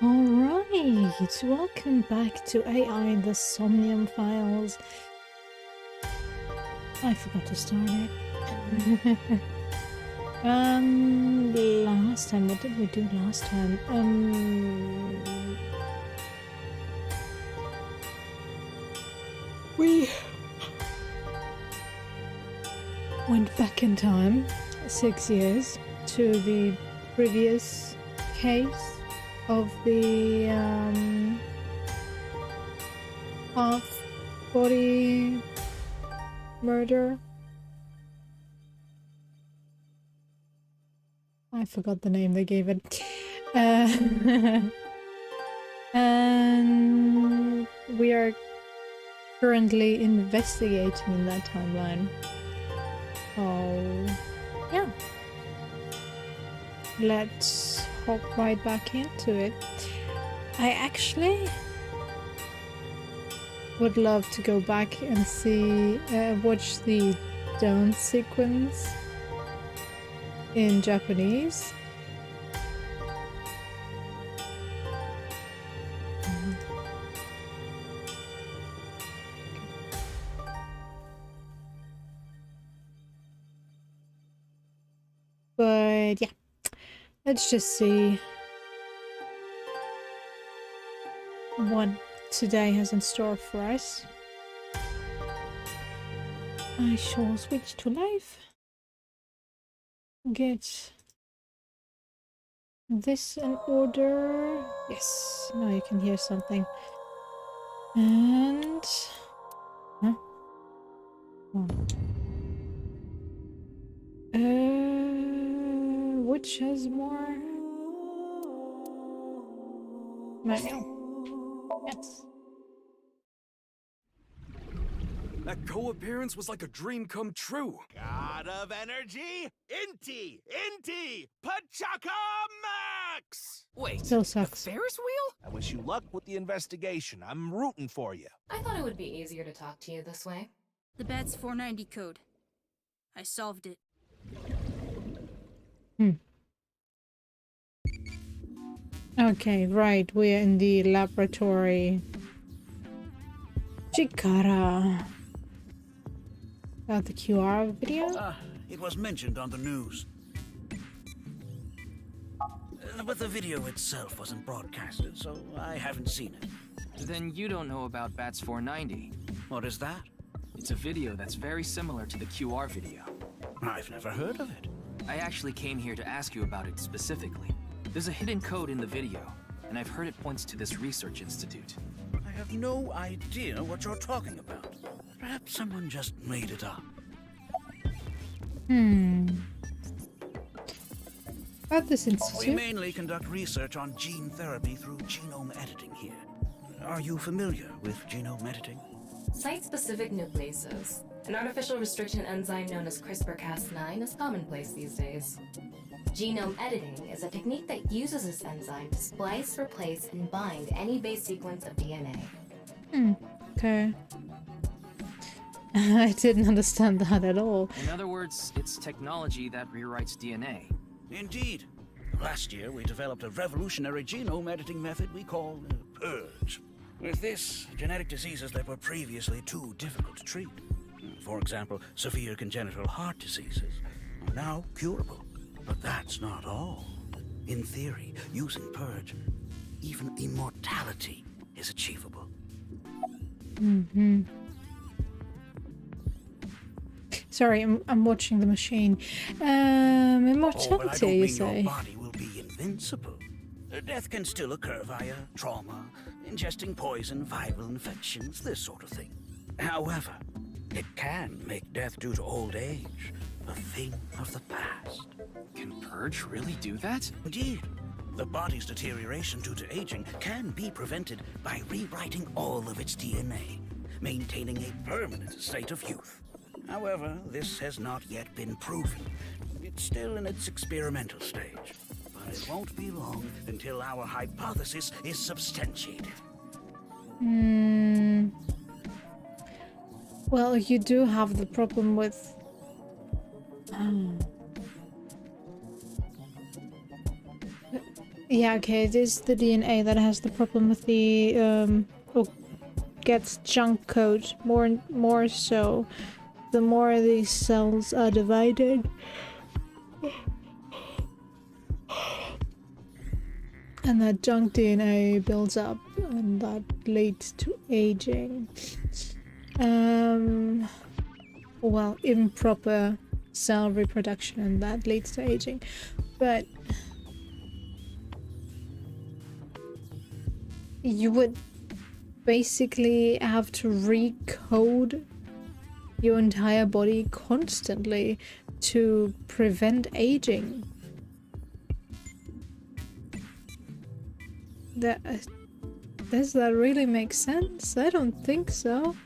Alright, welcome back to AI the Somnium Files. I forgot to start it. Last time, what did we do last time? We went back in time 6 years to the previous case of the half-body murder. I forgot the name they gave it. And we are currently investigating in that timeline. Oh, yeah. Let's hop right back into it. I actually would love to go back and see, watch the dance sequence in Japanese. But yeah, let's just see what today has in store for us. I shall switch to live. Get this in order. Yes, now you can hear something. And huh? Which has more? Manual. Yes. That co-appearance was like a dream come true. God of energy, Inti, Pachaka Max! Wait, Still the sucks. Ferris wheel? I wish you luck with the investigation. I'm rooting for you. I thought it would be easier to talk to you this way. The BATS 490 code. I solved it. Okay, right, we're in the laboratory. Chikara. Got the QR video? It was mentioned on the news. But the video itself wasn't broadcasted, so I haven't seen it. Then you don't know about BATS 490. What is that? It's a video that's very similar to the QR video. I've never heard of it. I actually came here to ask you about it specifically. There's a hidden code in the video, and I've heard it points to this research institute. I have no idea what you're talking about. Perhaps someone just made it up. About this We institute? mainly conduct research on gene therapy through genome editing here. Are you familiar with genome editing? Site-specific nucleases, an artificial restriction enzyme known as CRISPR-Cas9, is commonplace these days. Genome editing is a technique that uses this enzyme to splice, replace, and bind any base sequence of DNA. Okay. I didn't understand that at all. In other words, it's technology that rewrites DNA. Indeed. Last year, we developed a revolutionary genome editing method we call purge. With this, genetic diseases that were previously too difficult to treat, for example, severe congenital heart diseases, are now curable. But that's not all. In theory, using purge, even immortality is achievable. Sorry, I'm watching the machine. Immortality, you say? Your body will be invincible. Death can still occur via trauma, ingesting poison, viral infections, this sort of thing. However, it can make death due to old age a thing of the past. Can Purge really do that? Indeed. The body's deterioration due to aging can be prevented by rewriting all of its DNA, maintaining a permanent state of youth. However, this has not yet been proven. It's still in its experimental stage. But it won't be long until our hypothesis is substantiated. Well, you do have the problem with... Yeah, okay, it is the DNA that has the problem with the or gets junk code more so the more these cells are divided. And that junk DNA builds up and that leads to aging. Well, improper cell reproduction and that leads to aging. But you would basically have to recode your entire body constantly to prevent aging. Does that really make sense? I don't think so.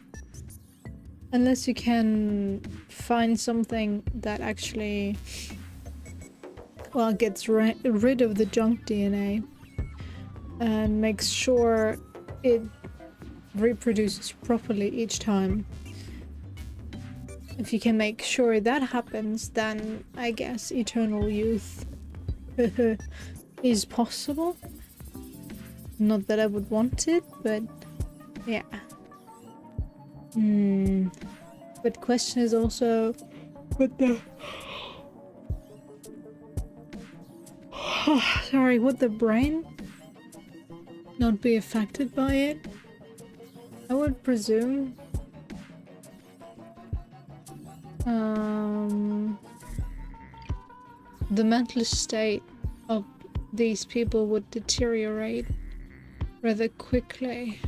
Unless you can find something that actually, well, gets rid of the junk DNA and makes sure it reproduces properly each time. If you can make sure that happens, then I guess eternal youth is possible. Not that I would want it, but yeah. But question is also, would the sorry, would the brain not be affected by it? I would presume. The mental state of these people would deteriorate rather quickly.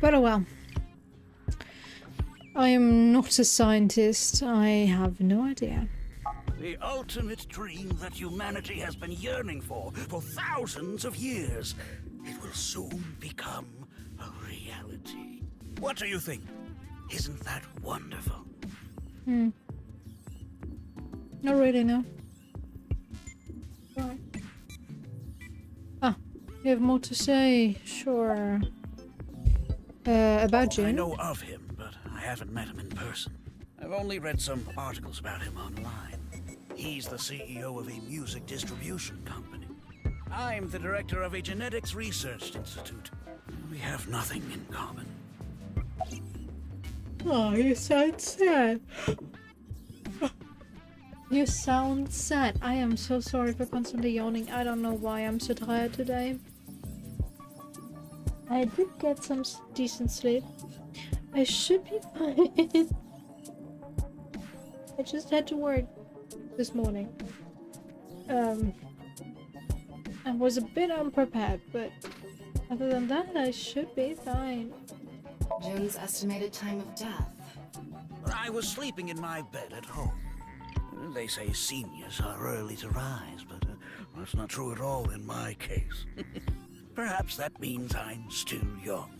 But oh well. I am not a scientist. I have no idea. The ultimate dream that humanity has been yearning for thousands of years. It will soon become a reality. What do you think? Isn't that wonderful? Not really, no. Right. Ah, you have more to say? Sure. About Jin? I know of him, but I haven't met him in person. I've only read some articles about him online. He's the CEO of a music distribution company. I'm the director of a genetics research institute. We have nothing in common. Oh, you sound sad. You sound sad. I am so sorry for constantly yawning. I don't know why I'm so tired today. I did get some decent sleep. I should be fine. I just had to work this morning. I was a bit unprepared, but other than that, I should be fine. Jun's estimated time of death. I was sleeping in my bed at home. They say seniors are early to rise, but that's not true at all in my case. Perhaps that means I'm still young.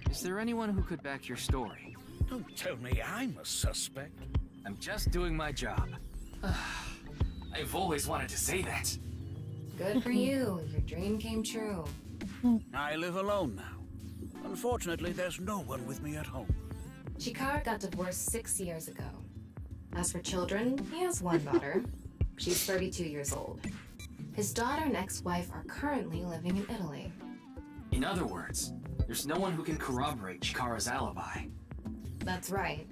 Is there anyone who could back your story? Don't tell me I'm a suspect. I'm just doing my job. I've always wanted to say that. Good for you. Your dream came true. I live alone now. Unfortunately, there's no one with me at home. Chikara got divorced 6 years ago. As for children, he has one daughter. She's 32 years old. His daughter and ex-wife are currently living in Italy. In other words, there's no one who can corroborate Chikara's alibi. That's right.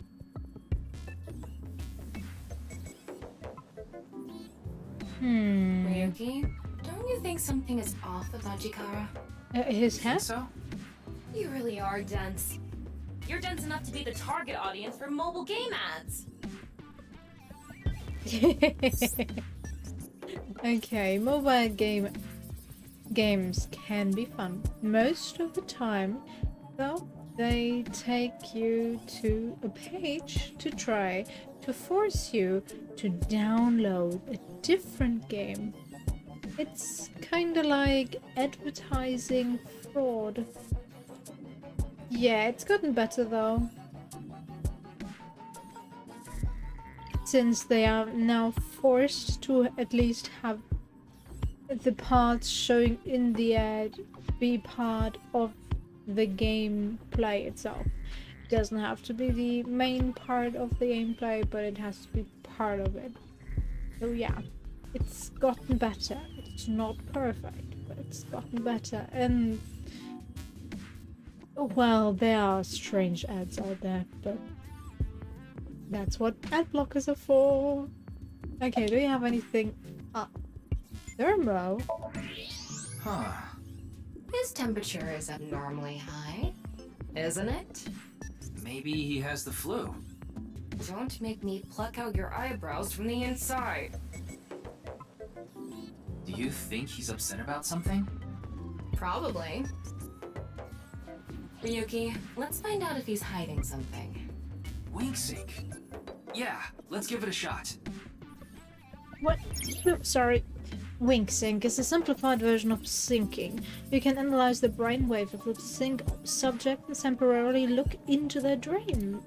Ryuki, don't you think something is off about Chikara? His Think hat? so? You really are dense. You're dense enough to be the target audience for mobile game ads. Okay, mobile games can be fun. Most of the time, though, they take you to a page to try to force you to download a different game. It's kinda like advertising fraud. Yeah, it's gotten better though. Since they are now forced to at least have the parts showing in the ad be part of the gameplay itself. It doesn't have to be the main part of the gameplay, but it has to be part of it. So yeah, it's gotten better. It's not perfect, but it's gotten better. And well, there are strange ads out there, but that's what ad blockers are for. Okay, do you have anything? Thermo? Huh. His temperature is abnormally high, isn't it? Maybe he has the flu. Don't make me pluck out your eyebrows from the inside. Do you think he's upset about something? Probably. Ryuki, let's find out if he's hiding something. Wink sync. Yeah, let's give it a shot. What? No, sorry. Wink sync is a simplified version of syncing. You can analyze the brainwave of the sync subject and temporarily look into their dream.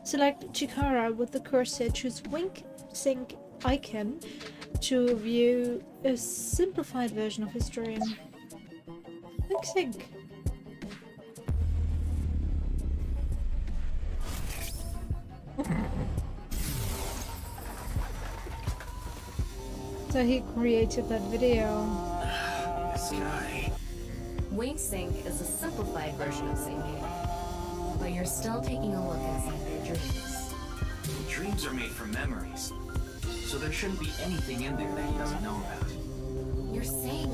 Select Chikara with the cursor, choose Wink sync icon to view a simplified version of his dream. Wink sync. So he created that video. This guy. Wink sync is a simplified version of syncing, but you're still taking a look inside their dreams. Dreams are made from memories, so there shouldn't be anything in there that he doesn't know about. You're saying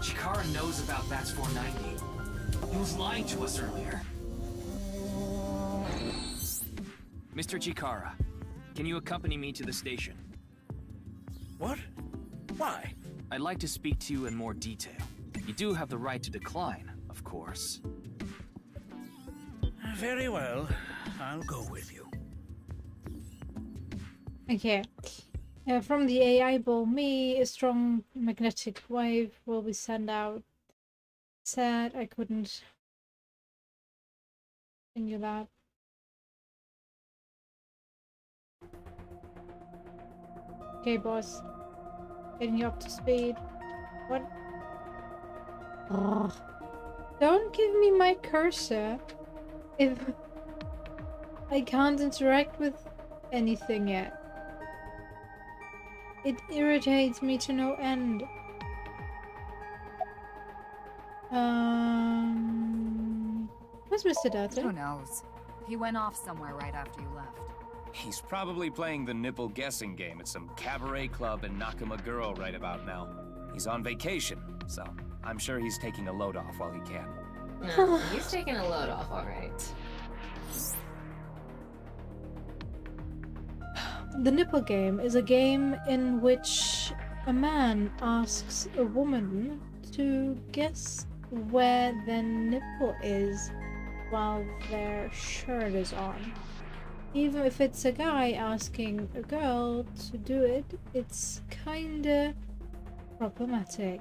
Chikara knows about Bats 490. He was lying to us earlier. Mr. Chikara, can you accompany me to the station? What? Why? I'd like to speak to you in more detail. You do have the right to decline, of course. Very well. I'll go with you. Okay. From the AI ball me, a strong magnetic wave will be sent out. Sad I couldn't continue that. Okay, boss. Getting you up to speed. What? Ugh. Don't give me my cursor if I can't interact with anything yet. It irritates me to no end. Where's Mr. Data? Who knows? He went off somewhere right after you left. He's probably playing the nipple guessing game at some cabaret club in Nakamaguro right about now. He's on vacation, so I'm sure he's taking a load off while he can. no, he's taking a load off, alright. The nipple game is a game in which a man asks a woman to guess where their nipple is while their shirt is on. Even if it's a guy asking a girl to do it, it's kinda problematic.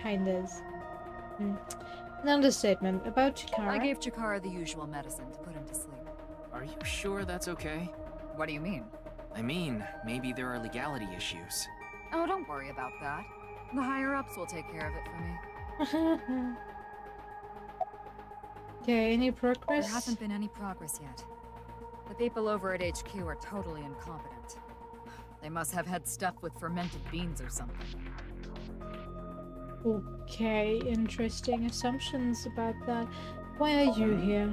Kindas. An understatement. About Chikara. I gave Chikara the usual medicine to put him to sleep. Are you sure that's okay? What do you mean? I mean, maybe there are legality issues. Oh, don't worry about that. The higher-ups will take care of it for me. Okay, any progress? There hasn't been any progress yet. The people over at HQ are totally incompetent. They must have had stuff with fermented beans or something. Okay, interesting assumptions about that. Why are you here?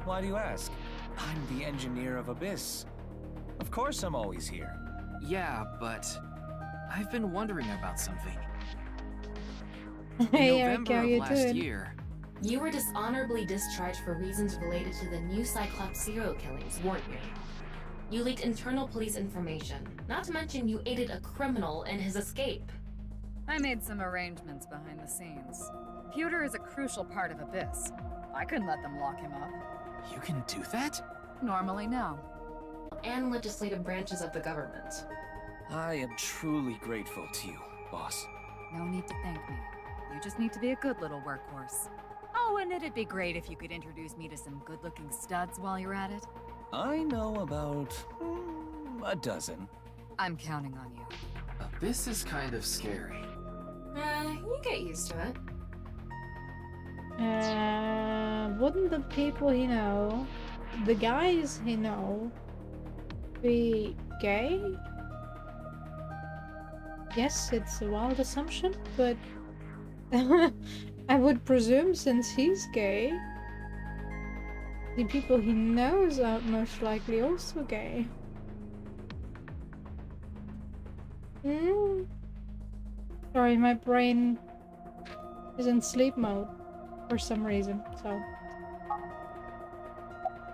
Why do you ask? I'm the engineer of Abyss. Of course I'm always here. Yeah, but I've been wondering about something. Hey, In Eric, November how of you last doing? year, You were dishonorably discharged for reasons related to the new Cyclops serial killings, weren't you? You leaked internal police information, not to mention you aided a criminal in his escape. I made some arrangements behind the scenes. Pewter is a crucial part of Abyss. I couldn't let them lock him up. you can do that? Normally, no. And legislative branches of the government. I am truly grateful to you, boss. No need to thank me. You just need to be a good little workhorse. Oh, and it'd be great if you could introduce me to some good-looking studs while you're at it. I know about a dozen. I'm counting on you. Abyss is kind of scary. You get used to it. Wouldn't the people you know the guys he know be gay? Yes, it's a wild assumption, but I would presume since he's gay, the people he knows are most likely also gay. Sorry, my brain is in sleep mode for some reason, so.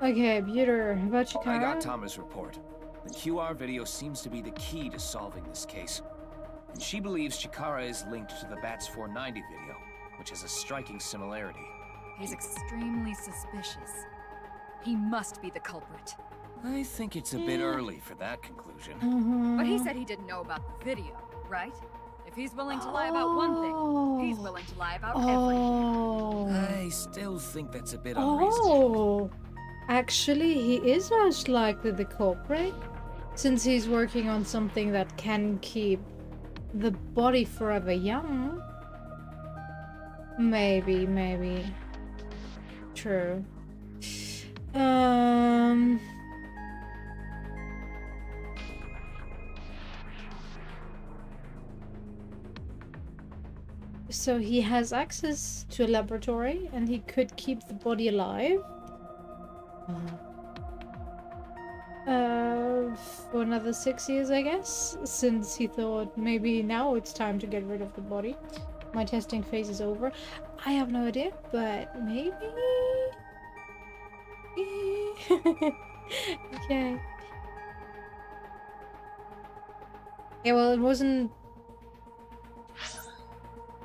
Okay, Buter, about Chikara? I got Tama's report. The QR video seems to be the key to solving this case. And she believes Chikara is linked to the Bats 490 video, which has a striking similarity. He's extremely suspicious. He must be the culprit. I think it's a bit early for that conclusion. But he said he didn't know about the video, right? If he's willing to lie about one thing, he's willing to lie about everything. I still think that's a bit unreasonable. Actually, he is most likely the culprit, since he's working on something that can keep the body forever young. Maybe. True. So he has access to a laboratory and he could keep the body alive. For another 6 years, I guess, since he thought maybe now it's time to get rid of the body. My testing phase is over. I have no idea, but maybe. Okay. Yeah, well, it wasn't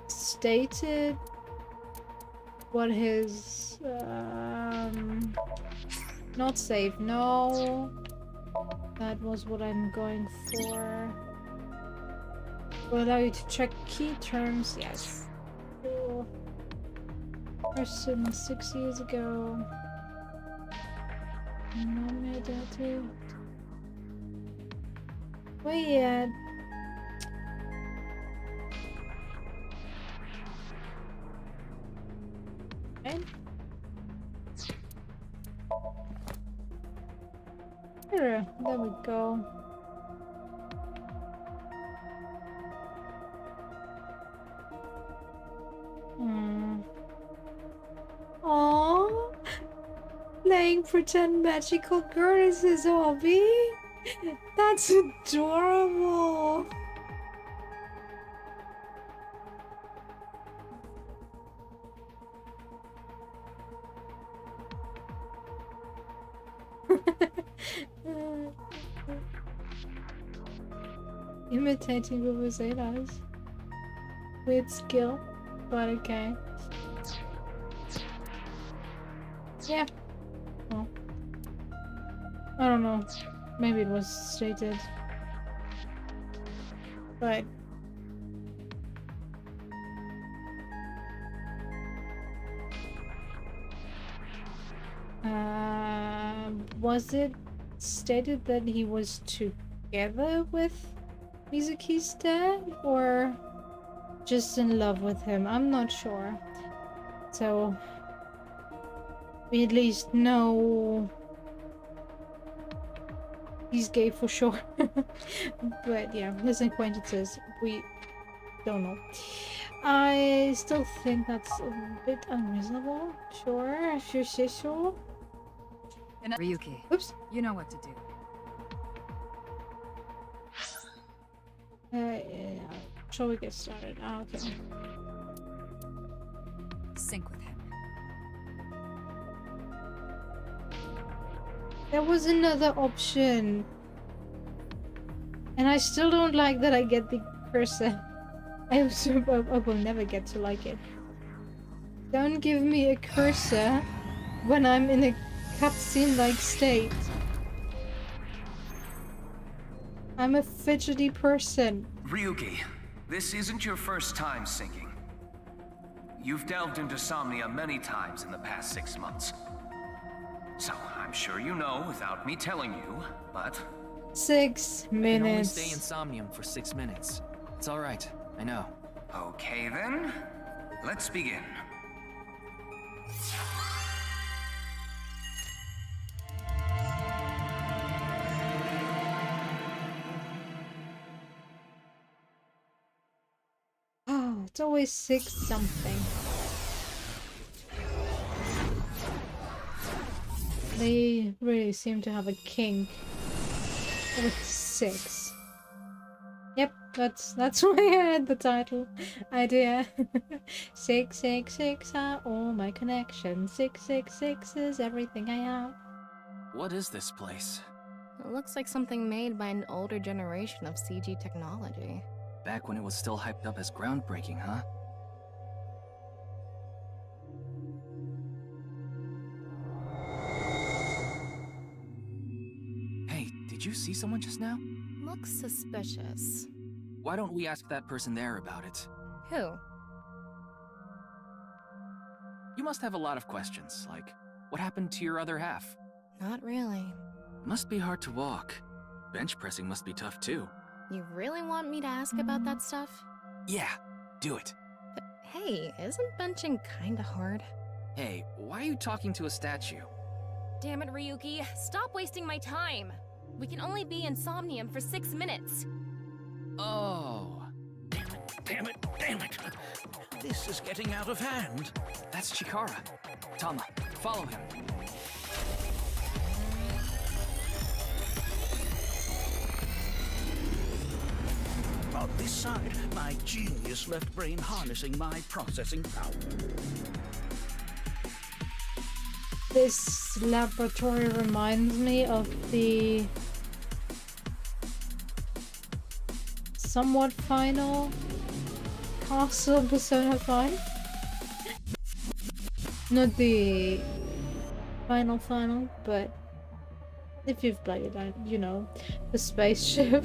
stated what his not safe. No, that was what I'm going for. Will allow you to check key terms. Yes. Cool. Person 6 years ago. No meditated. Where you at? Okay. There we go. Aww. Playing pretend magical girl is his hobby? That's adorable. Imitating vuvuzelas. Weird skill, but okay. Yeah. Well, I don't know. Maybe it was stated. But was it stated that he was together with Mizuki's dad, or just in love with him? I'm not sure. So we at least know he's gay for sure. But yeah, his acquaintances, we don't know. I still think that's a bit unreasonable. Sure, if you say so. And Ryuki, Oops. you know what to do. Yeah. Shall we get started? Ah, okay. Sync with him. There was another option. And I still don't like that I get the cursor. I will never get to like it. Don't give me a cursor when I'm in a cutscene-like state. I'm a fidgety person. Ryuki, this isn't your first time syncing. You've delved into Somnia many times in the past 6 months. So, I'm sure you know without me telling you, but... 6 I can only minutes. stay in Somnium for 6 minutes. It's alright, I know. Okay then, let's begin. It's always 6 something. They really seem to have a kink with 6. Yep, that's why I had the title idea. 666 are all my connections. 666 is everything I have. What is this place? It looks like something made by an older generation of CG technology. Back when it was still hyped up as groundbreaking, huh? Hey, did you see someone just now? Looks suspicious. Why don't we ask that person there about it? Who? You must have a lot of questions, like, what happened to your other half? Not really. Must be hard to walk. Bench pressing must be tough too. You really want me to ask about that stuff? Yeah, do it. But hey, isn't benching kinda hard? Hey, why are you talking to a statue? Damn it, Ryuki. Stop wasting my time. We can only be in Somnium for 6 minutes. Oh. Damn it, damn it. This is getting out of hand. That's Chikara. Tama, follow him. On this side, my genius left brain harnessing my processing power. This laboratory reminds me of the somewhat final Castle Persona 5. Not the final, but if you've played it, you know, the spaceship.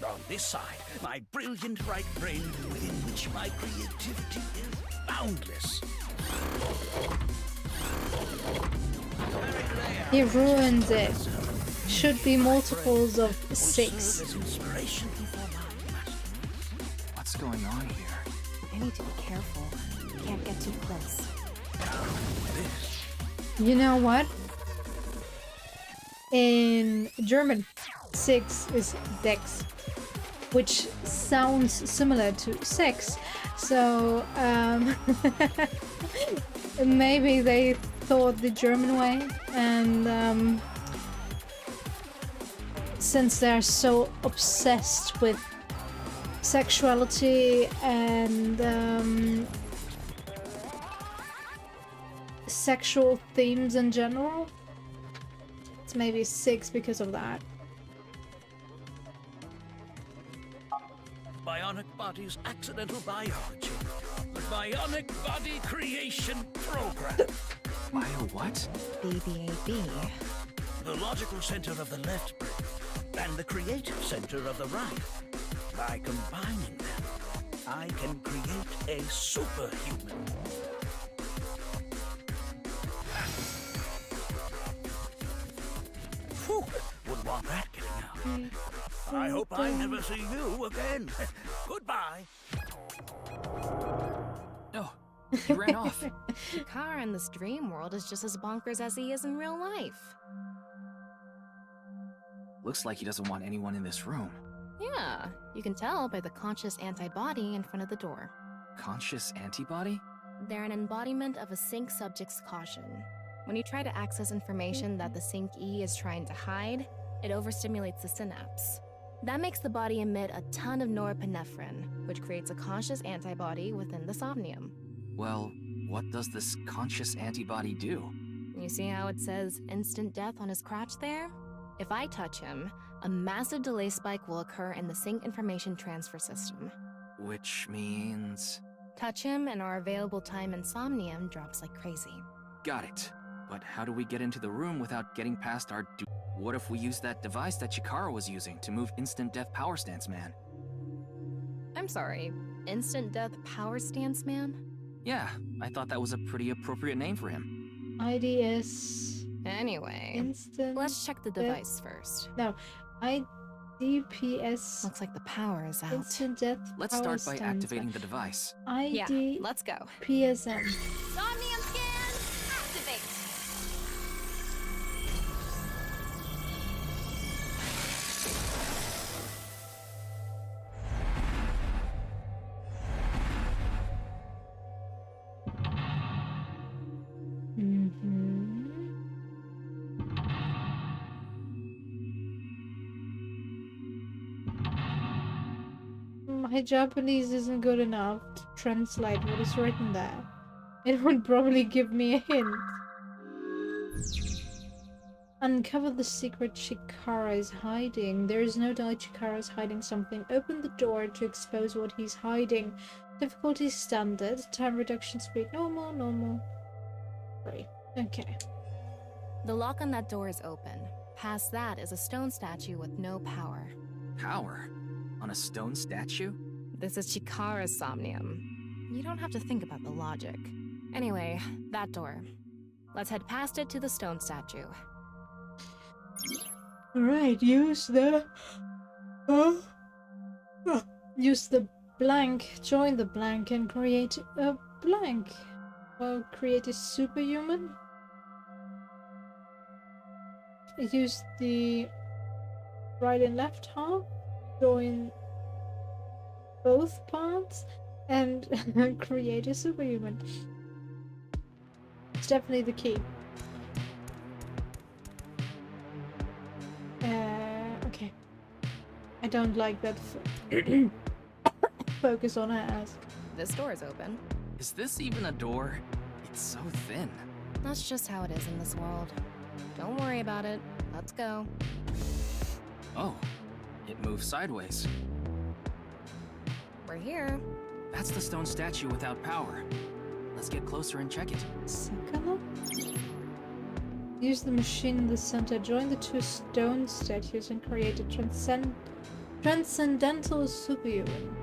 On this side, my brilliant right brain within which my creativity is boundless. He ruined it. Should be multiples of 6. What's going on here? I need to be careful. Can't get too close. You know what? In German, 6 is Dex, which sounds similar to sex. So maybe they thought the German way, and since they're so obsessed with sexuality and sexual themes in general, it's maybe 6 because of that. Bionic Body's accidental biology. The Bionic Body Creation Program. Bio what? BBAB. The logical center of the left brain and the creative center of the right. By combining them, I can create a superhuman. Whew, wouldn't want that getting out. I hope I never see you again. Goodbye. Oh, he ran off. Chikara in this dream world is just as bonkers as he is in real life. Looks like he doesn't want anyone in this room. Yeah, you can tell by the conscious antibody in front of the door. Conscious antibody? They're an embodiment of a sync subject's caution. When you try to access information that the sync E is trying to hide, it overstimulates the synapse. That makes the body emit a ton of norepinephrine, which creates a conscious antibody within the somnium. Well, what does this conscious antibody do? You see how it says instant death on his crotch there? If I touch him, a massive delay spike will occur in the sync information transfer system. Which means... Touch him and our available time in Somnium drops like crazy. Got it. But how do we get into the room without getting past our What if we use that device that Chikara was using to move Instant Death Power Stance Man? I'm sorry, Instant Death Power Stance Man? Yeah, I thought that was a pretty appropriate name for him. IDS. Anyway, Instant. let's check the device first. No, IDPS. Looks like the power is out. Instant Death. Let's Power start by Stance activating the device. Yeah, ID. let's go. PSM. Somnium scan, activate. My Japanese isn't good enough to translate what is written there. It would probably give me a hint. Uncover the secret Chikara is hiding. There is no doubt Chikara is hiding something. Open the door to expose what he's hiding. Difficulty standard. Time reduction speed normal, normal. 3. Okay. The lock on that door is open. Past that is a stone statue with no power. Power? On a stone statue? This is Chikara's Somnium. You don't have to think about the logic. Anyway, that door. Let's head past it to the stone statue. Alright, use the blank, join the blank and create a blank. Well, create a superhuman. Use the right and left half, join both parts and create a superhuman. It's definitely the key. Okay. I don't like that focus on her ass. This door is open. Is this even a door? It's so thin. That's just how it is in this world. Don't worry about it. Let's go. Oh, it moves sideways. We're here. That's the stone statue without power. Let's get closer and check it. Sakana? Use the machine in the center. Join the two stone statues and create a transcendental superhuman.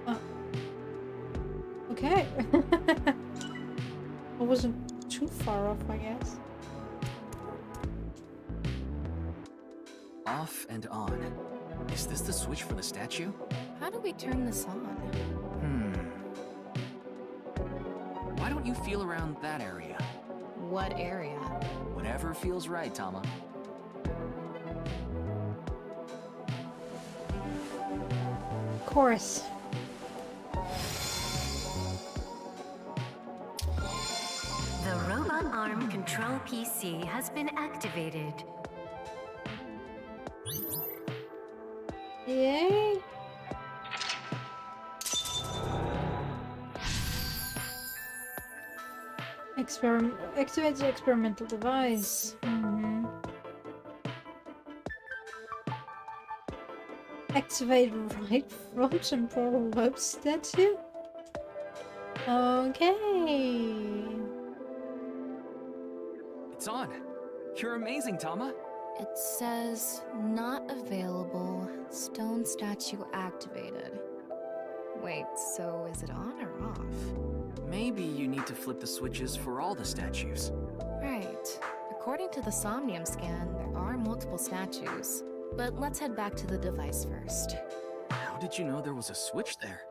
Oh. Okay. I wasn't too far off, I guess. Off and on. Is this the switch for the statue? How do we turn this on? Why don't you feel around that area? What area? Whatever feels right, Tama. Of course. The robot arm control PC has been activated. Yay! Activate the experimental device. Activate right front temporal lobe statue? Okay. It's on. You're amazing, Tama. It says not available. Stone statue activated. Wait, so is it on or off? Maybe you need to flip the switches for all the statues. Right. According to the Somnium scan, there are multiple statues. But let's head back to the device first. How did you know there was a switch there?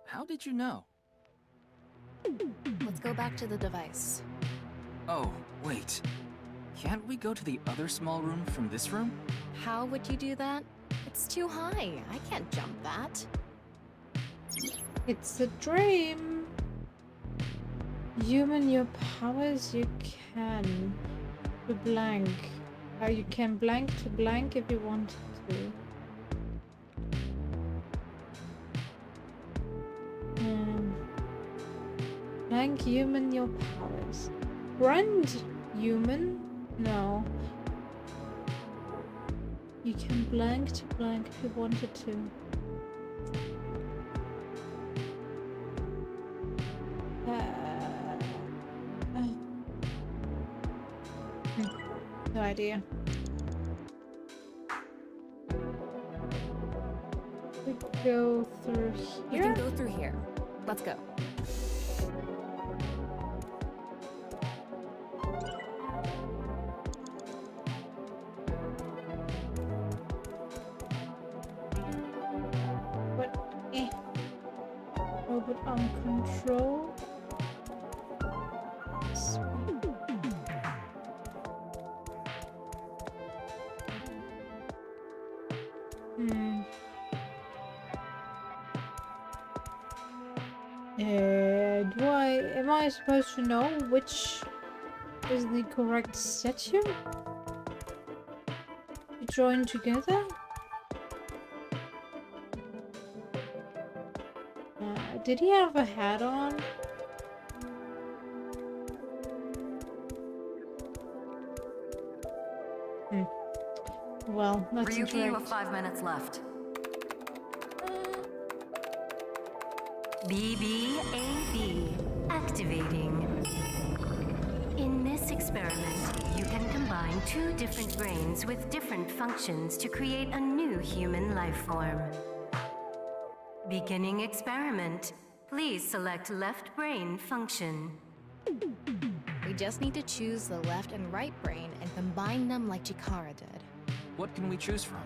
How did you know? Let's go back to the device. Oh, wait. Can't we go to the other small room from this room? How would you do that? It's too high. I can't jump that. It's a dream. Human your powers, you can. To blank. You can blank to blank if you want to. Blank human your powers. Grand human? No. You can blank to blank if you wanted to. No idea. We go through here? We can go through here. Let's go. What? Robot arm control. Am I supposed to know which is the correct statue? To join together? did he have a hat on? Well, that's Ryuki, you have 5 minutes left. BBAB activating. In this experiment, you can combine 2 different brains with different functions to create a new human life form. Beginning experiment. Please select left brain function. We just need to choose the left and right brain and combine them like Chikara did. What can we choose from?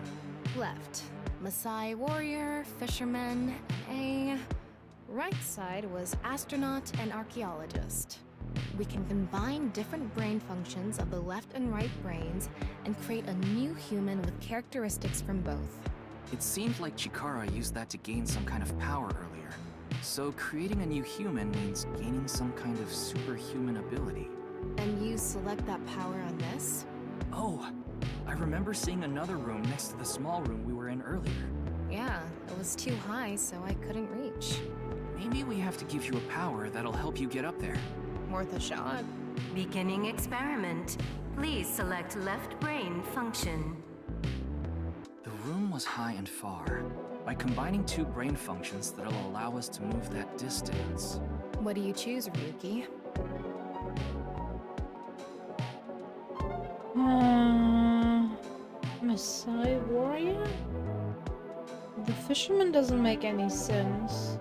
Left, Maasai warrior, fisherman, and A. Right side was astronaut and archaeologist. We can combine different brain functions of the left and right brains and create a new human with characteristics from both. It seemed like Chikara used that to gain some kind of power earlier. So creating a new human means gaining some kind of superhuman ability. And you select that power on this? Oh, I remember seeing another room next to the small room we were in earlier. Yeah, it was too high, so I couldn't reach. Maybe we have to give you a power that'll help you get up there. Worth a shot. Beginning experiment. Please select left brain function. The room was high and far. By combining 2 brain functions that'll allow us to move that distance. What do you choose, Ryuki? Maasai warrior? The fisherman doesn't make any sense.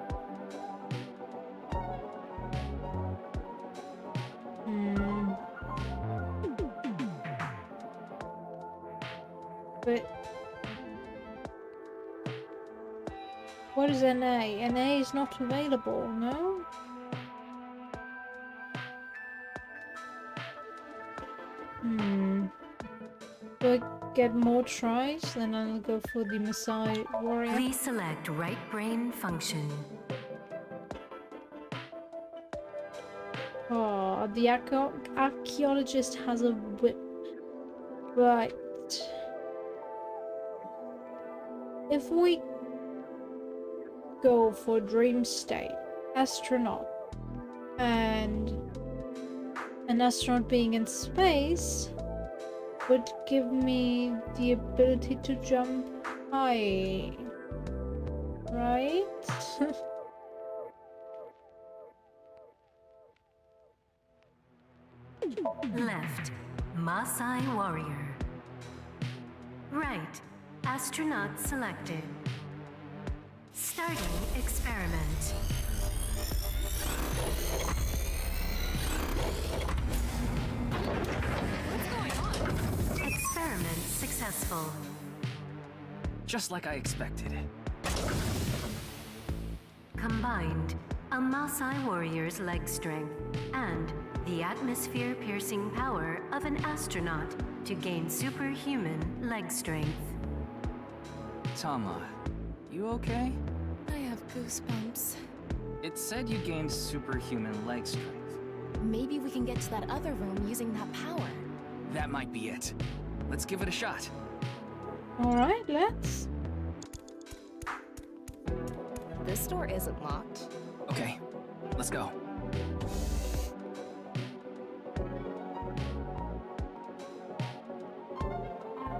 But what is NA? NA is not available, no? Do I get more tries? Then I'll go for the Maasai warrior. Please select right brain function. Oh, the archaeologist has a whip. Right. If we go for dream state, astronaut, and an astronaut being in space would give me the ability to jump high, right? Left, Maasai warrior. Right, astronaut selected. Starting experiment. Experiment successful. Just like I expected. Combined, a Maasai warrior's leg strength and the atmosphere-piercing power of an astronaut to gain superhuman leg strength. Tama, you okay? I have goosebumps. It said you gained superhuman leg strength. Maybe we can get to that other room using that power. That might be it. Let's give it a shot. Alright, let's. This door isn't locked. Okay, let's go.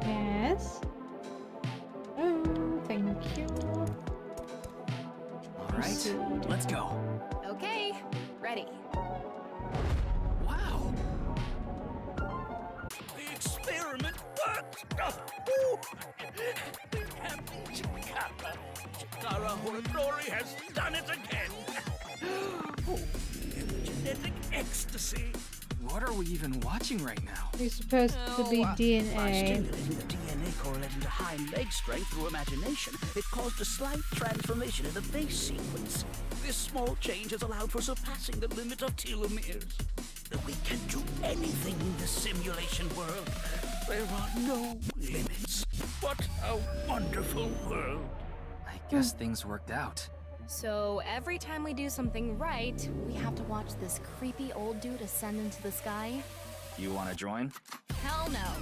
Yes. Oh, thank you. Alright, let's go. Okay, ready. Wow! The experiment worked! Oh, Chikara Horodori has done it again! Oh, genetic ecstasy! What are we even watching right now? It's supposed to be By DNA. stimulating the DNA correlating to high leg strength through imagination, it caused a slight transformation in the base sequence. This small change has allowed for surpassing the limit of telomeres. We can do anything in the simulation world. There are no limits. What a wonderful world. I guess things worked out. So every time we do something right, we have to watch this creepy old dude ascend into the sky? You wanna join? Hell no.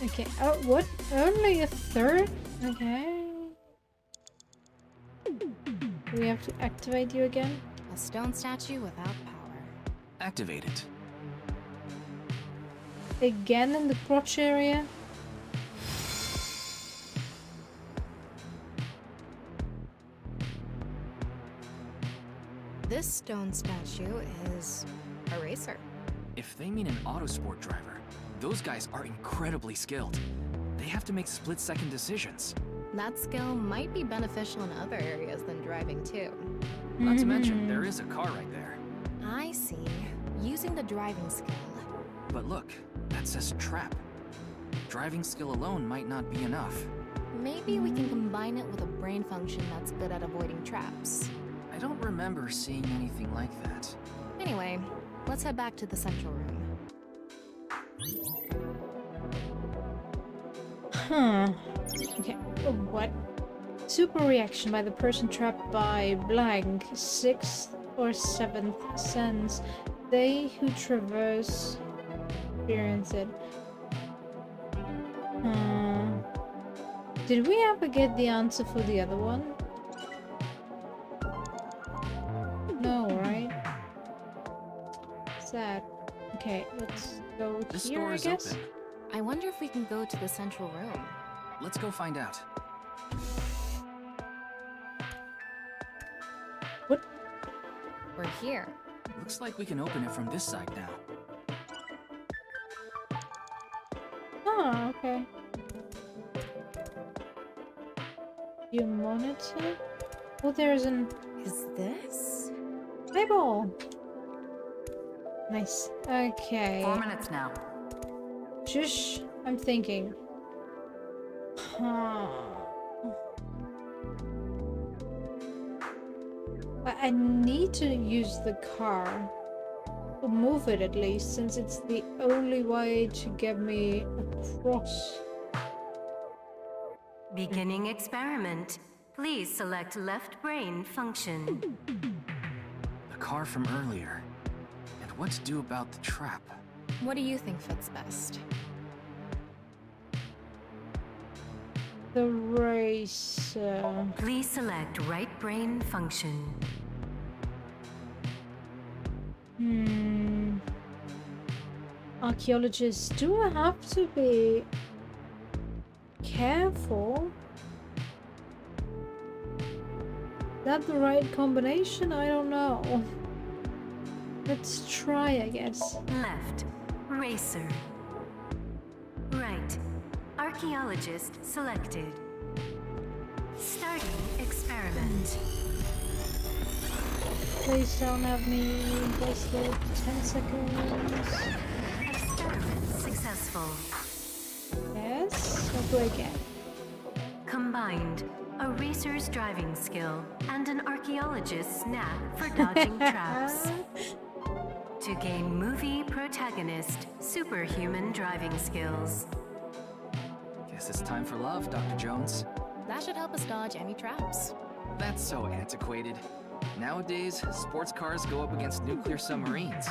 Okay, oh, what? Only a third? Okay. We have to activate you again? A stone statue without power. Activate it. Again in the crotch area? This stone statue is a racer. If they mean an autosport driver, those guys are incredibly skilled. They have to make split-second decisions. That skill might be beneficial in other areas than driving too. Not to mention, there is a car right there. I see. Using the driving skill. But look, that says trap. Driving skill alone might not be enough. Maybe we can combine it with a brain function that's good at avoiding traps. I don't remember seeing anything like that. Anyway, let's head back to the central room. Huh. Okay. Oh, what? Super reaction by the person trapped by blank, 6th or 7th sense. They who traverse experience it. Did we ever get the answer for the other one? No, right? Sad. Okay, let's go This here, door I is guess. open. I wonder if we can go to the central room. Let's go find out. What? We're here. Looks like we can open it from this side now. Oh, okay. You monitor? Oh, there's an Is this? eyeball. Nice. Okay. 4 minutes now. Shush. I'm thinking. Huh. I need to use the car. Or move it at least, since it's the only way to get me across. Beginning experiment. Please select left brain function. The car from earlier. And what to do about the trap? What do you think fits best? The racer. Please select right brain function. Archaeologists, do I have to be careful? Is that the right combination? I don't know. Let's try, I guess. Left, racer. Right, archaeologist selected. Starting experiment. Please don't have me wasted 10 seconds. Experiment successful. Yes? What do I get? Combined, a racer's driving skill and an archaeologist's knack for dodging traps. To gain movie protagonist superhuman driving skills. Guess it's time for love, Dr. Jones. That should help us dodge any traps. That's so antiquated. Nowadays, sports cars go up against nuclear submarines.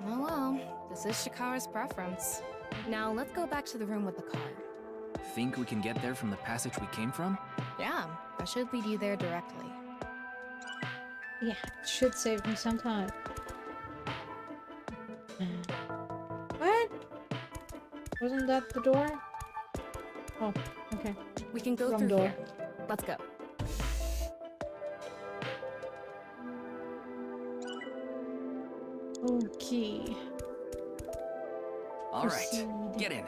Oh well, this is Shikara's preference. Now let's go back to the room with the car. Think we can get there from the passage we came from? Yeah, that should lead you there directly. Yeah, it should save me some time. What? Wasn't that the door? Oh, okay. We can go Wrong through door. here. Let's go. Okay. All right, Proceed. get in.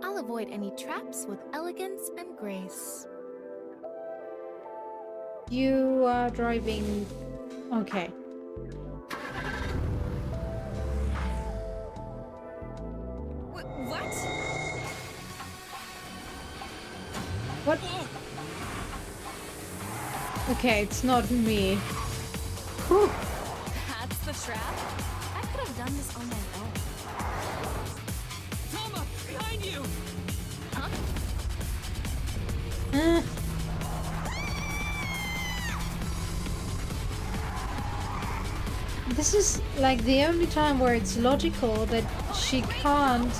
I'll avoid any traps with elegance and grace. You are driving. Okay. What? What? Okay, it's not me. Whew. That's the trap? I could have done this on my own. Toma, behind you! Huh? This is like the only time where it's logical that she can't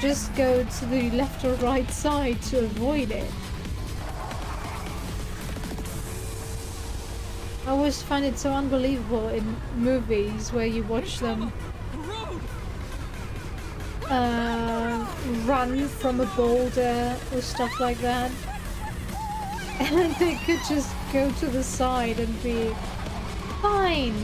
just go to the left or right side to avoid it. I always find it so unbelievable in movies where you watch them run from a boulder or stuff like that. And they could just go to the side and be fine.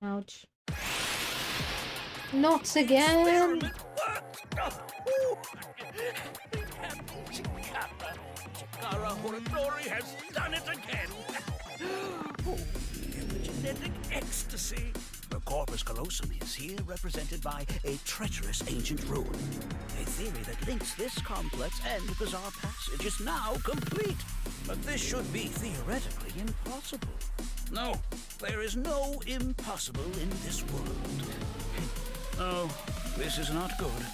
Ouch. Not again! Chikara Horodori has done it again! Genetic ecstasy! The corpus callosum is here represented by a treacherous ancient rune. A theory that links this complex and bizarre passage is now complete. But this should be theoretically impossible. No, there is no impossible in this world. No, this is not good.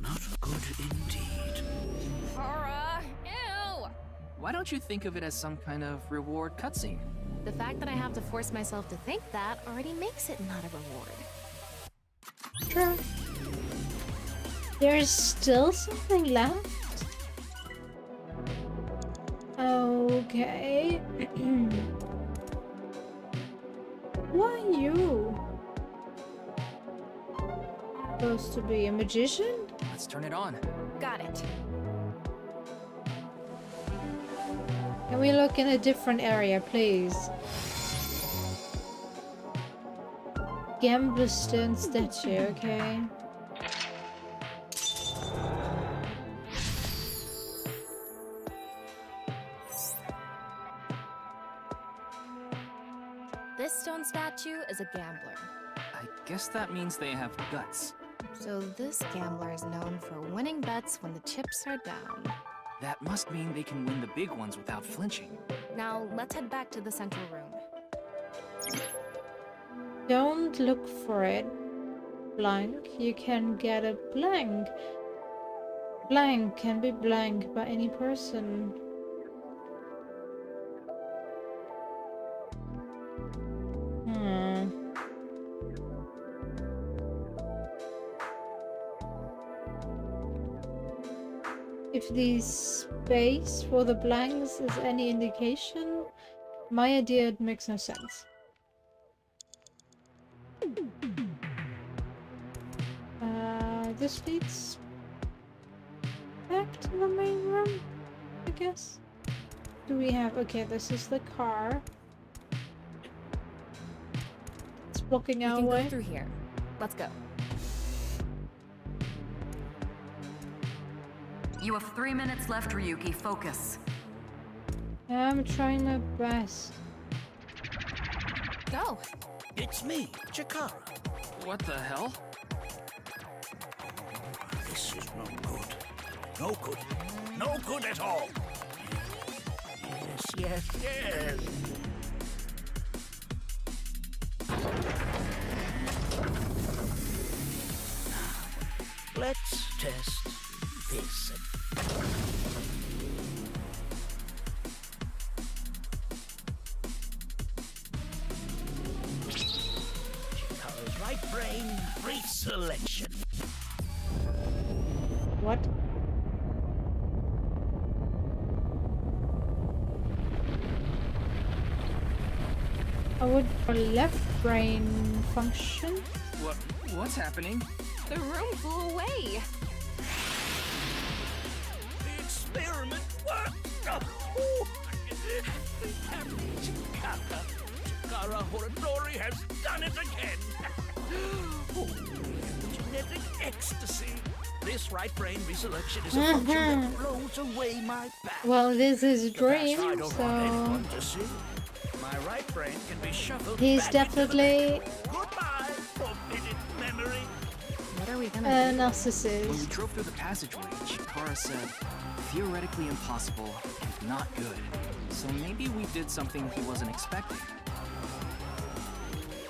Not good indeed. Kara, ew! Why don't you think of it as some kind of reward cutscene? The fact that I have to force myself to think that already makes it not a reward. Sure. There's still something left? Okay. Why you? Supposed to be a magician? Let's turn it on. Got it. Can we look in a different area, please? Gambler stone statue, okay. This stone statue is a gambler. I guess that means they have guts. So this gambler is known for winning bets when the chips are down. That must mean they can win the big ones without flinching. Now, let's head back to the central room. Don't look for it. Blank. You can get a blank. Blank can be blank by any person. If the space for the blanks is any indication, my idea makes no sense. This leads back to the main room, I guess. Do we have... Okay, this is the car. It's blocking our way. We can go through here. Let's go. You have 3 minutes left, Ryuki. Focus. I'm trying my best. Go. It's me, Chikara. What the hell? This is no good. No good. No good at all. Yes, yes, yes. Now, let's test this. Chikara's right brain reselection. What? I would for left brain function. What's happening? The room flew away. The experiment worked! Chikara Horodori has done it again! Genetic ecstasy! This right brain reselection is a function that blows away my back. Well, this is a dream, I don't want so anyone to see. My right brain can be shuffled he's back into the definitely Goodbye, forbidden memory. What are we gonna a do? When we narcissist. drove through the passageway, Chikara said, theoretically impossible and not good. So maybe we did something he wasn't expecting.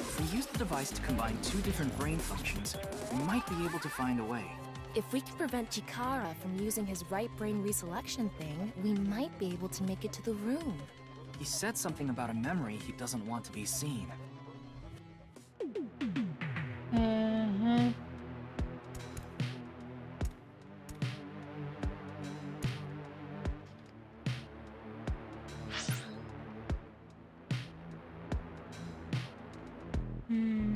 If we use the device to combine two different brain functions, we might be able to find a way. If we can prevent Chikara from using his right brain reselection thing, we might be able to make it to the room. He said something about a memory he doesn't want to be seen. Uh-huh. Hmm.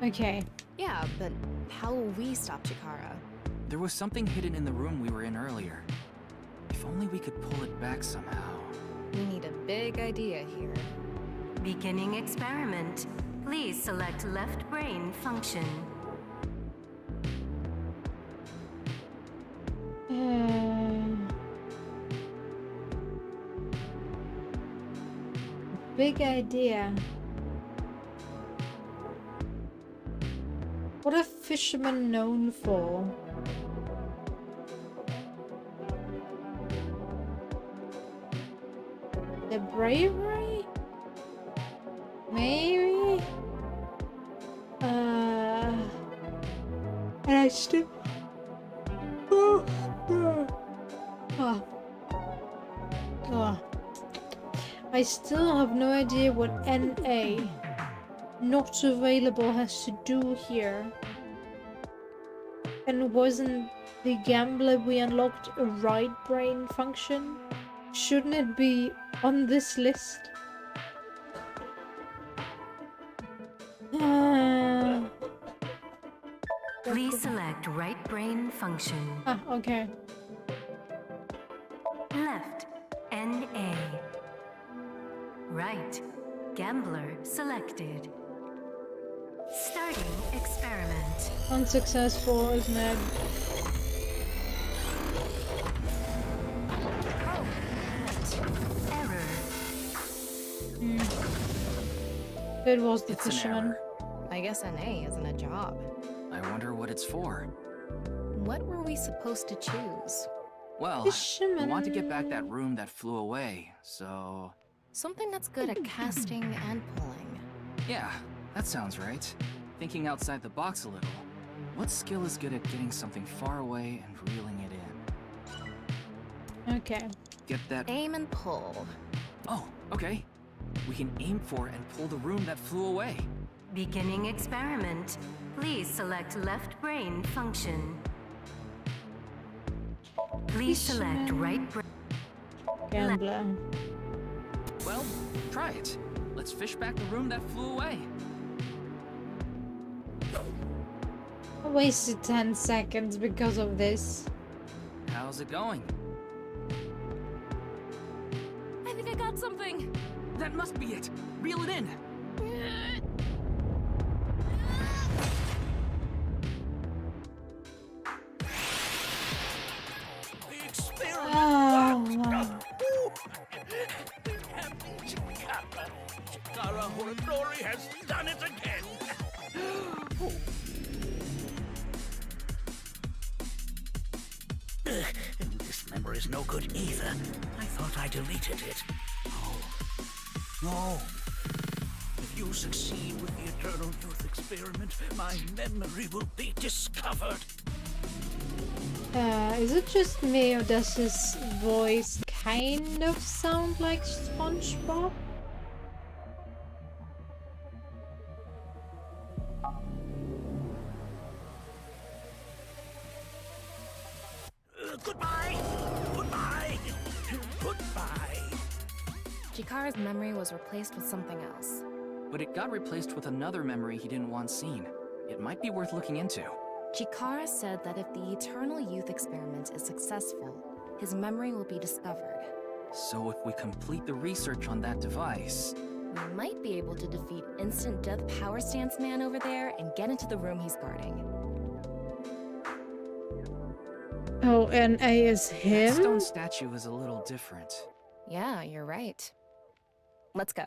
Okay. Yeah, but how will we stop Chikara? There was something hidden in the room we were in earlier. If only we could pull it back somehow. We need a big idea here. Beginning experiment. Please select left brain function. Big idea. What are fishermen known for? The bravery? Maybe? And I still... Oh. I still have no idea what NA not available has to do here. And wasn't the gambler we unlocked a right brain function? Shouldn't it be on this list? Please select right brain function. Ah, okay. Left, NA. Right, gambler selected. Starting experiment. Unsuccessful, isn't it? Error. It was the It's an fisherman. error. I guess NA isn't a job. I wonder what it's for. What were we supposed to choose? Well, we want to get back that room that flew away, so... Something that's good at casting and pulling. Yeah, that sounds right. Thinking outside the box a little. What skill is good at getting something far away and reeling it in? Okay. Get that... Aim and pull. Oh, okay. We can aim for and pull the room that flew away. Beginning experiment. Please select left brain function. Please select right brain. Gambler. Well, try it. Let's fish back the room that flew away. I wasted 10 seconds because of this. How's it going? I think I got something. That must be it. Reel it in. The experiment. Oh, Chikara Horadori has done it again. This memory's no good either. I thought I deleted it. No. If you succeed with the Eternal Youth experiment, my memory will be discovered. is it just me or does his voice kind of sound like SpongeBob? Goodbye! Goodbye! Goodbye! Chikara's memory was replaced with something else. But it got replaced with another memory he didn't want seen. It might be worth looking into. Chikara said that if the Eternal Youth experiment is successful, his memory will be discovered. So if we complete the research on that device... We might be able to defeat Instant Death Power Stance Man over there and get into the room he's guarding. Oh, and A is That him? stone statue is a little different. Yeah, you're right. Let's go.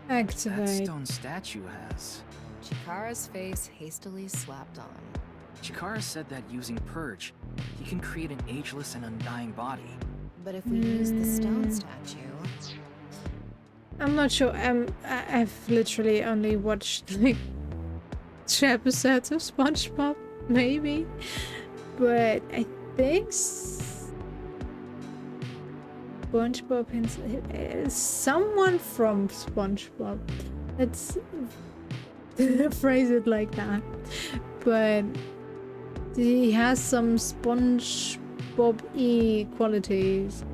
That Activate. stone statue has... Chikara's face hastily slapped on. Chikara said that using Purge, He can create an ageless and undying body. But if we use the stone statue... I'm not sure. I've literally only watched like 2 episodes of SpongeBob, maybe. But I think SpongeBob is someone from SpongeBob. Let's phrase it like that. But he has some SpongeBob-y qualities.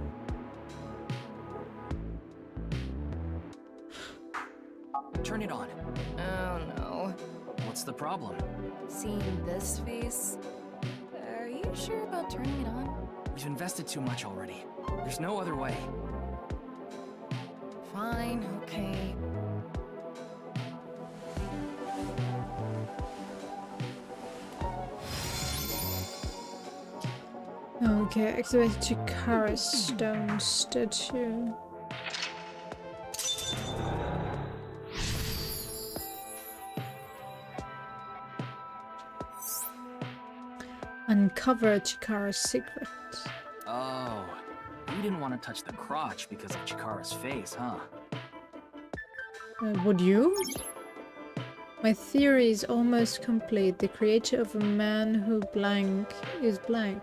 Turn it on. Oh no. What's the problem? Seeing this face? Are you sure about turning it on? We've invested too much already. There's no other way. Fine, okay. Okay, activate Chikara's stone statue. Uncover Chikara's secret. Oh, you didn't want to touch the crotch because of Chikara's face, huh? Would you? My theory is almost complete. The creator of a man who blank is blank.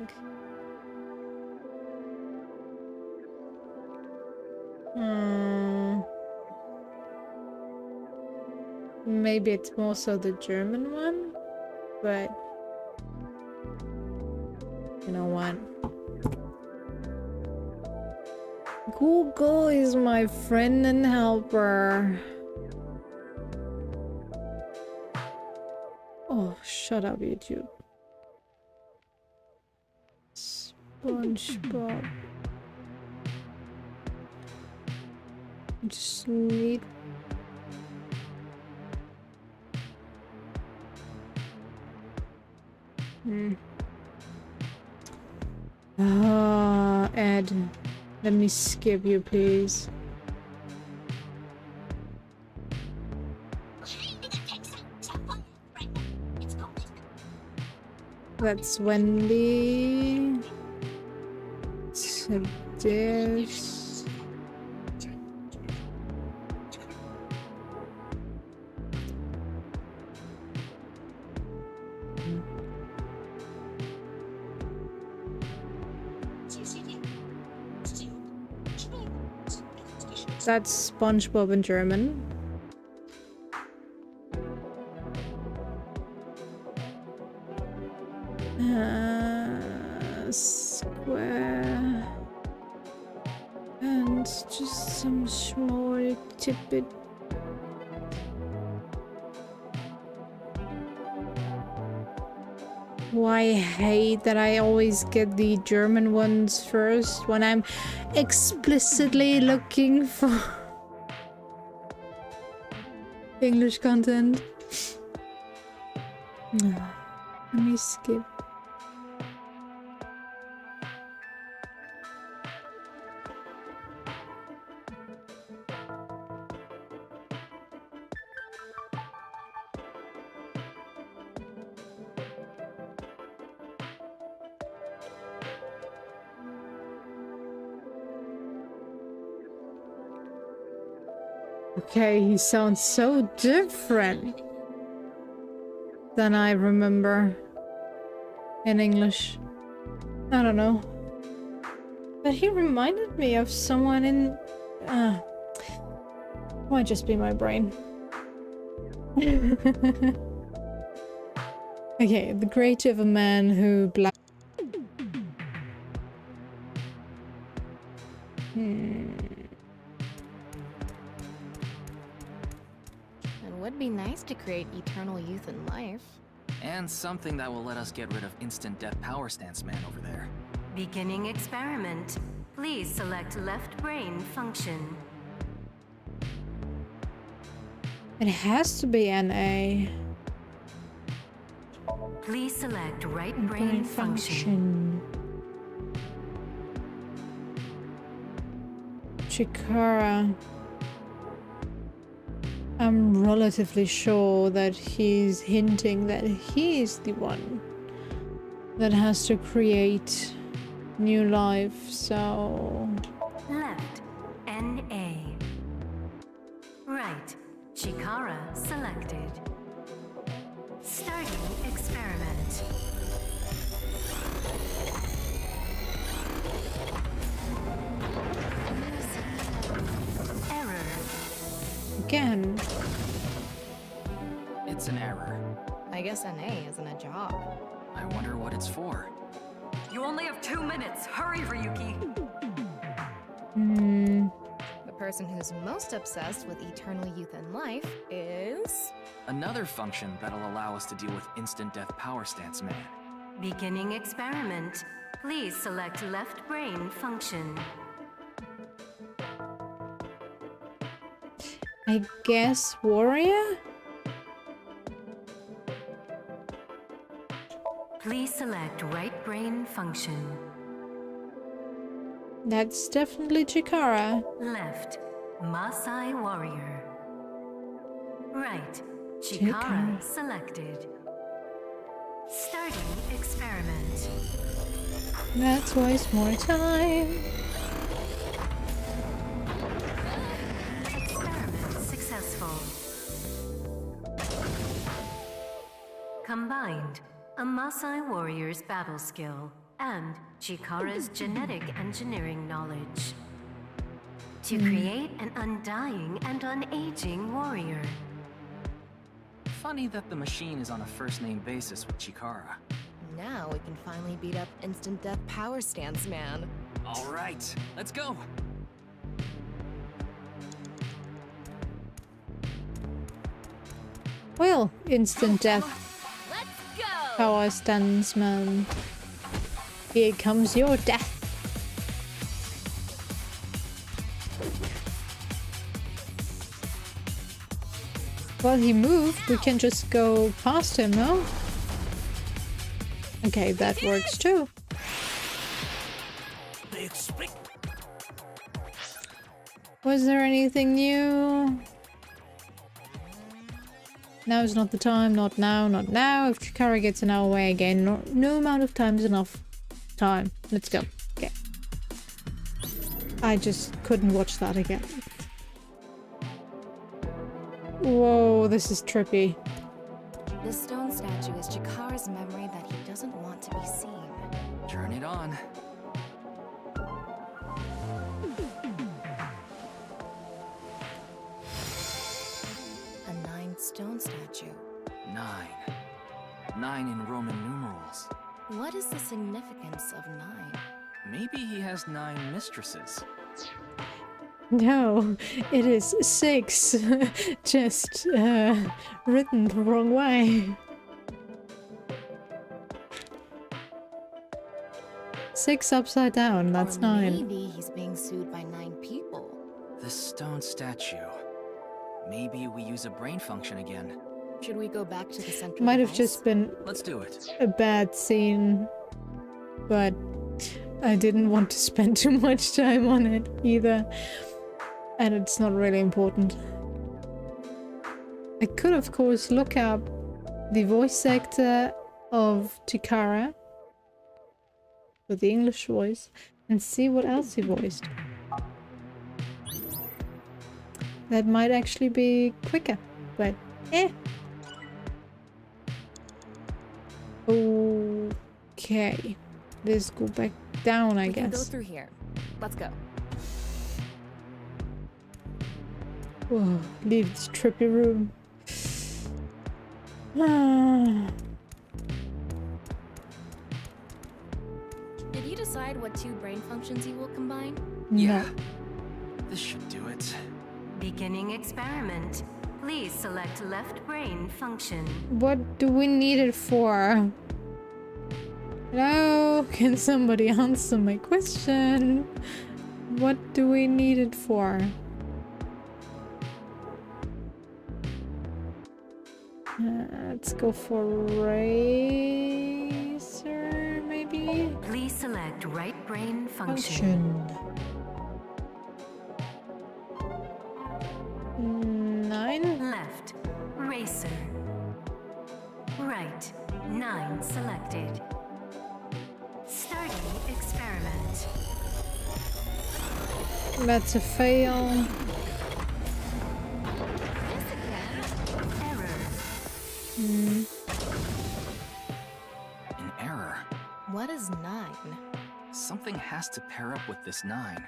Maybe it's more so the German one, but you know what? Google is my friend and helper. Oh, shut up, YouTube. SpongeBob. I just need... Ed, let me skip you, please. That's Wendy. This. That's SpongeBob in German. Square. And just some small tidbit. Why I hate that I always get the German ones first when I'm explicitly looking for English content. Let me skip. Okay, he sounds so different than I remember in English. I don't know. But he reminded me of someone in... might just be my brain. Okay, the creator of a man who Would be nice to create eternal youth and life. And something that will let us get rid of instant death power stance man over there. Beginning experiment. Please select left brain function. It has to be NA. Please select right brain function. Chikara. I'm relatively sure that he's hinting that he's the one that has to create new life, so... Left, NA. Right, Chikara selected. Starting experiment. Error. Again. It's an error. I guess NA isn't a job. I wonder what it's for. You only have 2 minutes. Hurry, Ryuki. The person who's most obsessed with eternal youth and life is... Another function that'll allow us to deal with instant death power stance man. Beginning experiment. Please select left brain function. I guess warrior? Please select right brain function. That's definitely Chikara. Left, Maasai warrior. Right, Chikara. Chikara selected. Starting experiment. Let's waste more time. Experiment successful. Combined, a Maasai warrior's battle skill and Chikara's genetic engineering knowledge to create an undying and unaging warrior. Funny that the machine is on a first-name basis with Chikara. Now we can finally beat up instant death power stance man. All right, let's go. Well, instant death Let's go! power stance man. Here comes your death. Well, he moved. We can just go past him, no? Okay, that works too. Was there anything new? Now is not the time, not now, not now. If Chikara gets an hour away again, no amount of time is enough time. Let's go. Okay. I just couldn't watch that again. Whoa, this is trippy. This stone statue is Chikara's memory that he doesn't want to be seen. Turn it on. A 9-stone statue. 9. 9 in Roman numerals. What is the significance of 9? Maybe he has 9 mistresses. No, it is 6. Just written the wrong way. 6 upside down, that's Or 9. Maybe he's being sued by 9 people. The stone statue. Maybe we use a brain function again. Should we go back to the central Might have device? just been Let's do it. a bad scene, but I didn't want to spend too much time on it either. And it's not really important. I could, of course, look up the voice actor of Chikara with the English voice and see what else he voiced. That might actually be quicker, but eh. Okay, let's go back down, I We can go guess. through here. Let's go. Whoa, leave this trippy room. Ah. Did you decide what 2 brain functions you will combine? Yeah. No. This should do it. Beginning experiment. Please select left brain function. What do we need it for? Hello? Can somebody answer my question? What do we need it for? Let's go for Racer, maybe? Please select right brain function. Function. 9? Left, racer. Right, 9 selected. That's a fail. Hmm. An error. What is 9? Something has to pair up with this 9.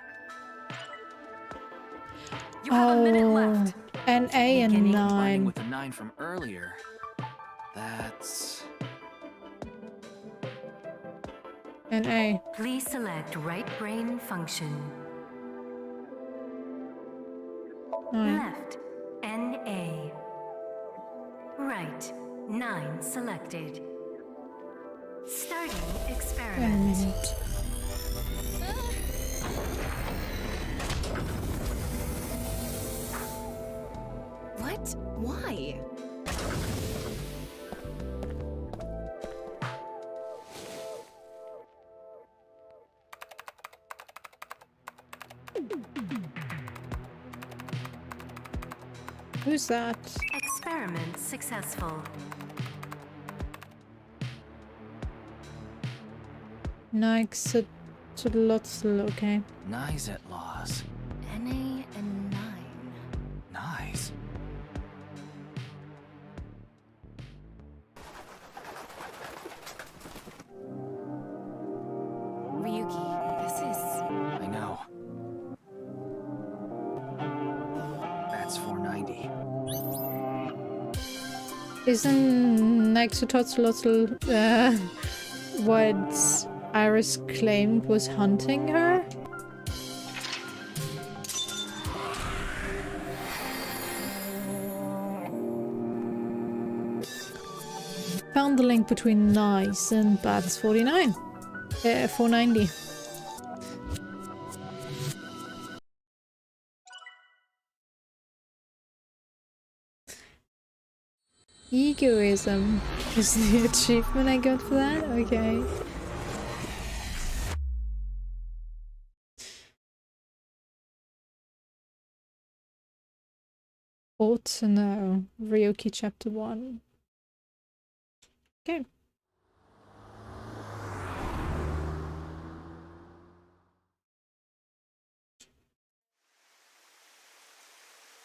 You have a minute left. An A and Combining 9. with the 9 from earlier. That's... An A. Please select right brain function. 9. Left, NA. Right, 9 selected. Starting Wait a experiment. minute. What? Why? Who's that? Experiment successful. Nike Lotzel, okay. Nice at laws. NA and 9. Nice. Ryuki, this is... I know. That's 490. Isn't Nexototzlotl what Iris claimed was hunting her? Found the link between Nice and Bats 49. 490. Egoism is the achievement I got for that? Okay. Ought to know. Ryuki chapter 1. Okay.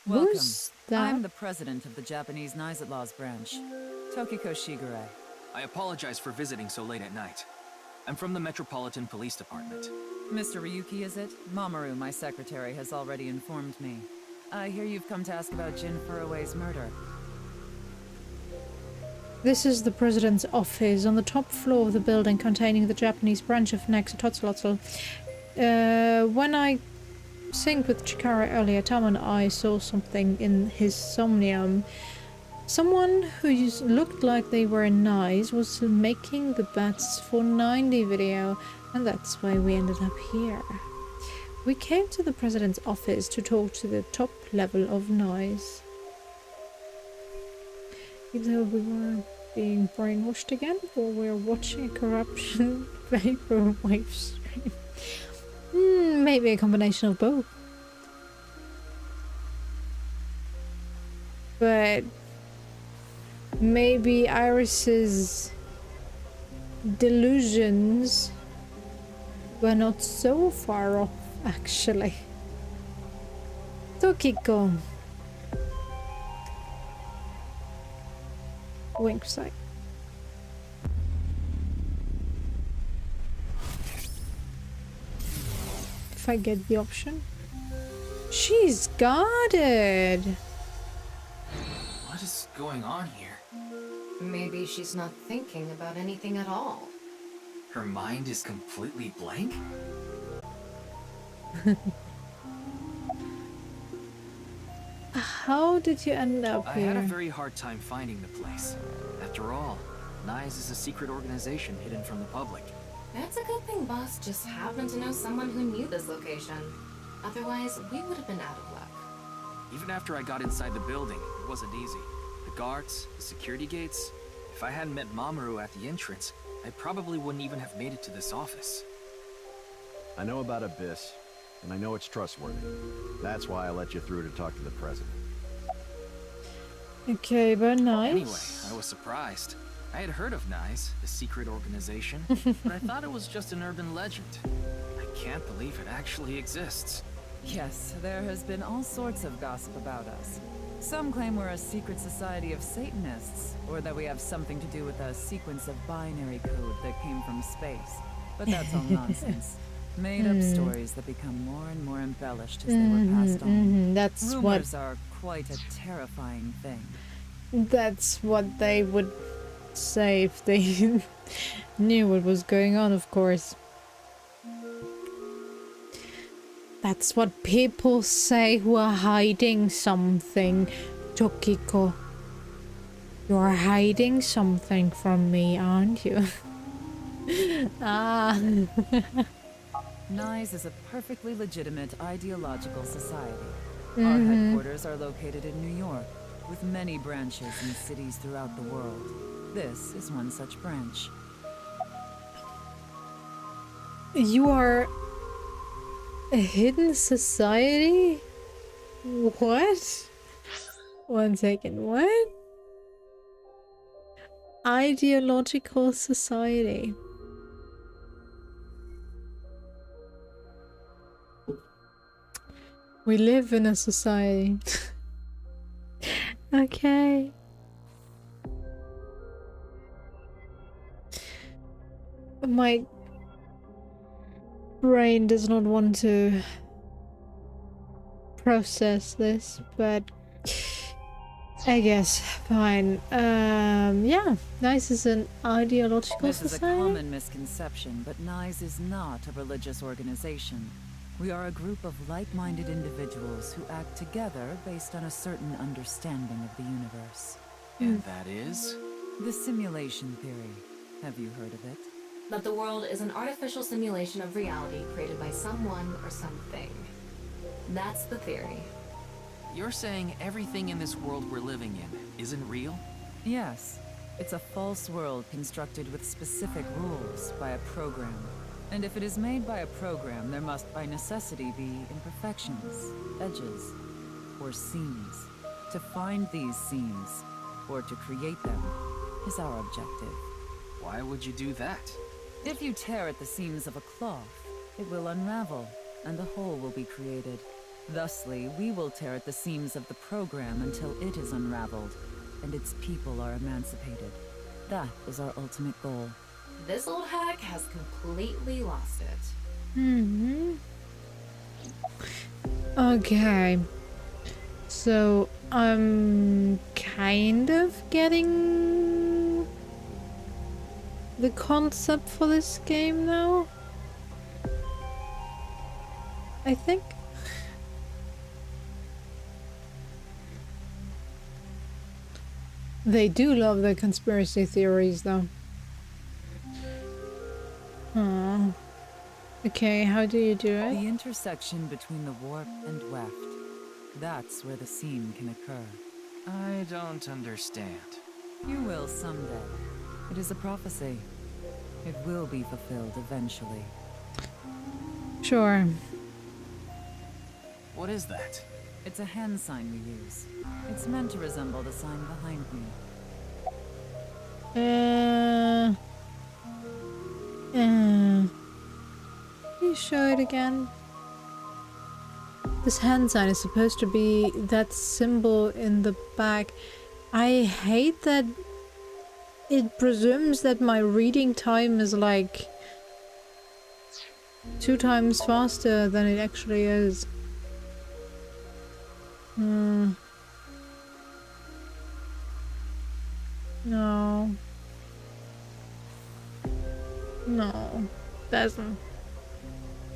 Welcome. Who's that? I'm the president of the Japanese Nizatlaws branch, Tokiko Shigure. I apologize for visiting so late at night. I'm from the Metropolitan Police Department. Mr. Ryuki, is it? Mamoru, my secretary, has already informed me. I hear you've come to ask about Jin Furue's murder. This is the president's office on the top floor of the building containing the Japanese branch of Nexototzlotl. When I synced with Chikara earlier, Tom and I saw something in his Somnium. Someone who looked like they were nice was making the Bats 490 video, and that's why we ended up here. We came to the president's office to talk to the top level of noise. Either we were being brainwashed again, or we're watching a corruption vaporwave stream. Maybe a combination of both. But maybe Iris's delusions were not so far off, actually. Tokiko. Wink sight. If I get the option. She's guarded. What is going on here? Maybe she's not thinking about anything at all. Her mind is completely blank? How did you end up I here? had a very hard time finding the place. After all, NICE is a secret organization hidden from the public. It's a good thing Boss just happened to know someone who knew this location. Otherwise, we would have been out of luck. Even after I got inside the building, it wasn't easy. The guards, the security gates. If I hadn't met Mamoru at the entrance, I probably wouldn't even have made it to this office. I know about Abyss, and I know it's trustworthy. That's why I let you through to talk to the president. Okay, but nice. Anyway, I was surprised. I had heard of NICE, the secret organization, but I thought it was just an urban legend. I can't believe it actually exists. Yes, there has been all sorts of gossip about us. Some claim we're a secret society of Satanists, or that we have something to do with a sequence of binary code that came from space. But that's all nonsense. Made-up stories that become more and more embellished as they were passed on. That's Rumors are quite a terrifying thing. That's what they would say if they knew what was going on, of course. That's what people say who are hiding something, Tokiko. You're hiding something from me, aren't you? Ah. NICE is a perfectly legitimate ideological society. Our headquarters are located in New York, with many branches in cities throughout the world. This is one such branch. You are a hidden society? What? One second, what? Ideological society. We live in a society. Okay. My brain does not want to process this, but I guess fine. Yeah, NICE is an ideological This society. is a common misconception, but NICE is not a religious organization. We are a group of like-minded individuals who act together based on a certain understanding of the universe. And that is? The simulation theory. Have you heard of it? That the world is an artificial simulation of reality created by someone or something. That's the theory. You're saying everything in this world we're living in isn't real? Yes. It's a false world constructed with specific rules by a program. And if it is made by a program, there must by necessity be imperfections, edges, or seams. To find these seams, or to create them, is our objective. Why would you do that? If you tear at the seams of a cloth, it will unravel, and a hole will be created. Thusly, we will tear at the seams of the program until it is unraveled, and its people are emancipated. That is our ultimate goal. This old hack has completely lost it. Okay. So, I'm kind of getting the concept for this game now. I think. They do love the conspiracy theories, though. Aww. Okay, how do you do it? The intersection between the warp and weft. That's where the seam can occur. I don't understand. You will someday. It is a prophecy. It will be fulfilled eventually. Sure. What is that? It's a hand sign we use. It's meant to resemble the sign behind me. Can you show it again? This hand sign is supposed to be that symbol in the back. I hate that it presumes that my reading time is like 2 times faster than it actually is. No. No. Doesn't.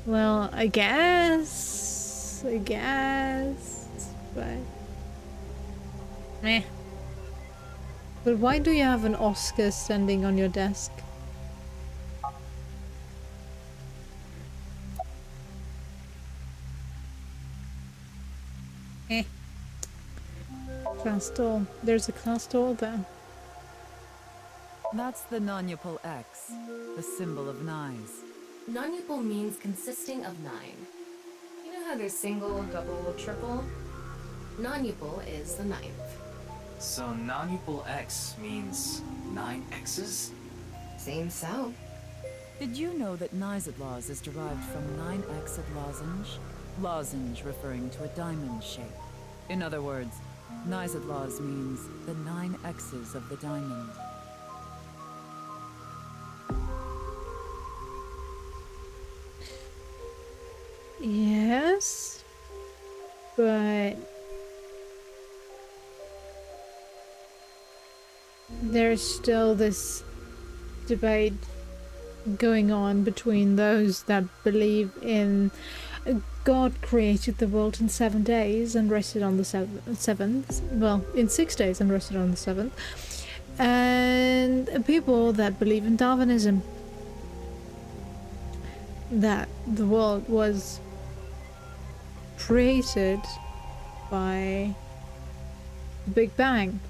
Well, I guess. But... meh. But why do you have an Oscar standing on your desk? Class door. There's a class door there. That's the non-upal X, the symbol of NICE. Non-upal means consisting of 9. You know how there's single, double, triple? Non-upal is the 9th. So non-upal X means 9 X's? Seems so. Did you know that Nizadlaws is derived from 9-exed lozenge? Lozenge referring to a diamond shape. In other words, Nizadlaws means the 9 X's of the diamond. Yes, but there's still this debate going on between those that believe in God created the world in 7 days and rested on the seventh. Well, in 6 days and rested on the 7th. And people that believe in Darwinism. That the world was created by the Big Bang.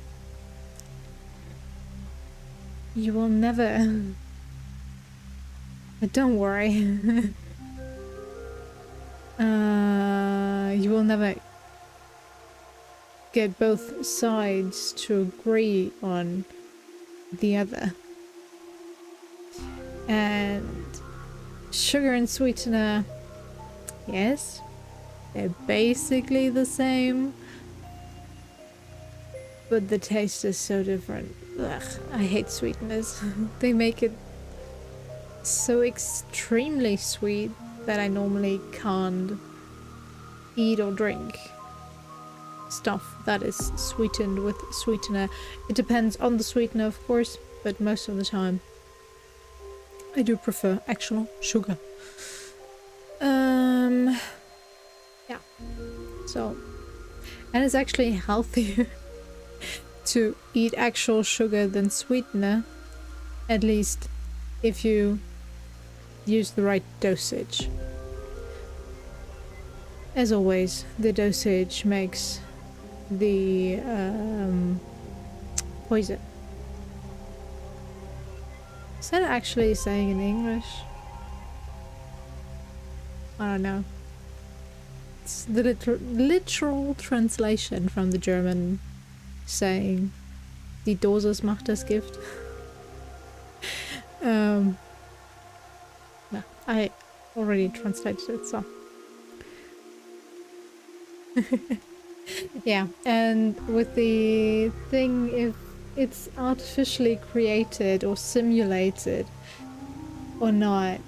You will never... But don't worry. You will never get both sides to agree on the other. And sugar and sweetener, yes, they're basically the same, but the taste is so different. Ugh, I hate sweeteners. They make it so extremely sweet that I normally can't eat or drink stuff that is sweetened with sweetener. It depends on the sweetener, of course, but most of the time I do prefer actual sugar. Yeah. So, and it's actually healthier to eat actual sugar than sweetener, at least if you use the right dosage. As always, the dosage makes the poison. Is that actually saying in English? I don't know. It's the literal translation from the German saying, Die Dosis macht das Gift. No, I already translated it, so. Yeah, and with the thing, if it's artificially created or simulated or not,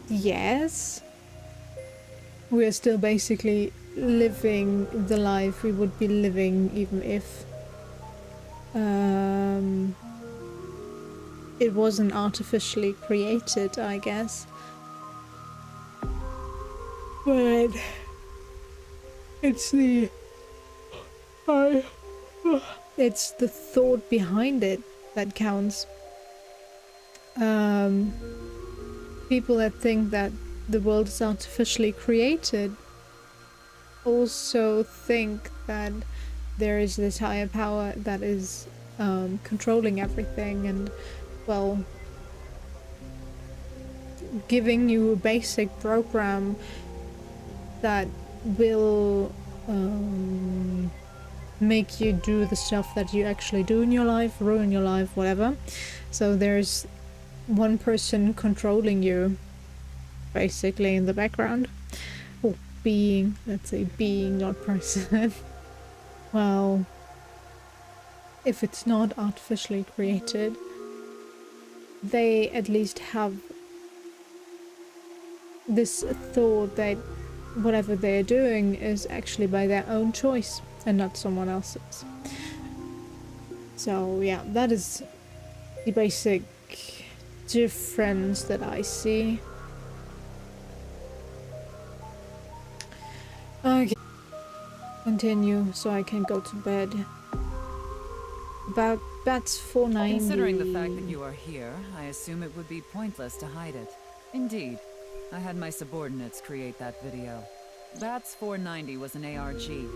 yes, we're still basically living the life we would be living even if it wasn't artificially created, I guess. But it's the it's the thought behind it that counts. People that think that the world is artificially created also think that there is this higher power that is controlling everything and, well, giving you a basic program that will make you do the stuff that you actually do in your life, ruin your life, whatever. So there's one person controlling you, basically, in the background. Or being, let's say being, not person. Well, if it's not artificially created, they at least have this thought that whatever they're doing is actually by their own choice and not someone else's. So yeah, that is the basic difference that I see. Okay, continue so I can go to bed. About Bats 490. Considering the fact that you are here, I assume it would be pointless to hide it. Indeed. I had my subordinates create that video. Bats 490 was an ARG,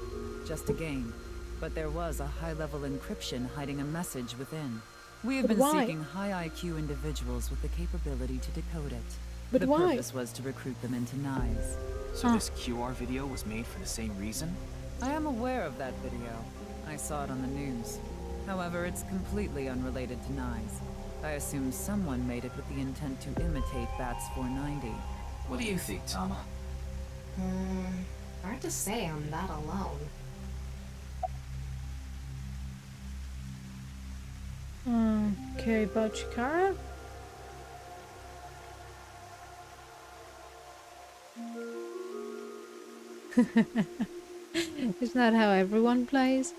just a game, but there was a high-level encryption hiding a message within. We have been seeking high IQ individuals with the capability to decode it. But the why? purpose was to recruit them into Nyes. So this QR video was made for the same reason? I am aware of that video. I saw it on the news. However, it's completely unrelated to Nyes. I assume someone made it with the intent to imitate Bats 490. What do you think, Tama? Hard to say on that alone. Okay, about Chikara? Isn't that how everyone plays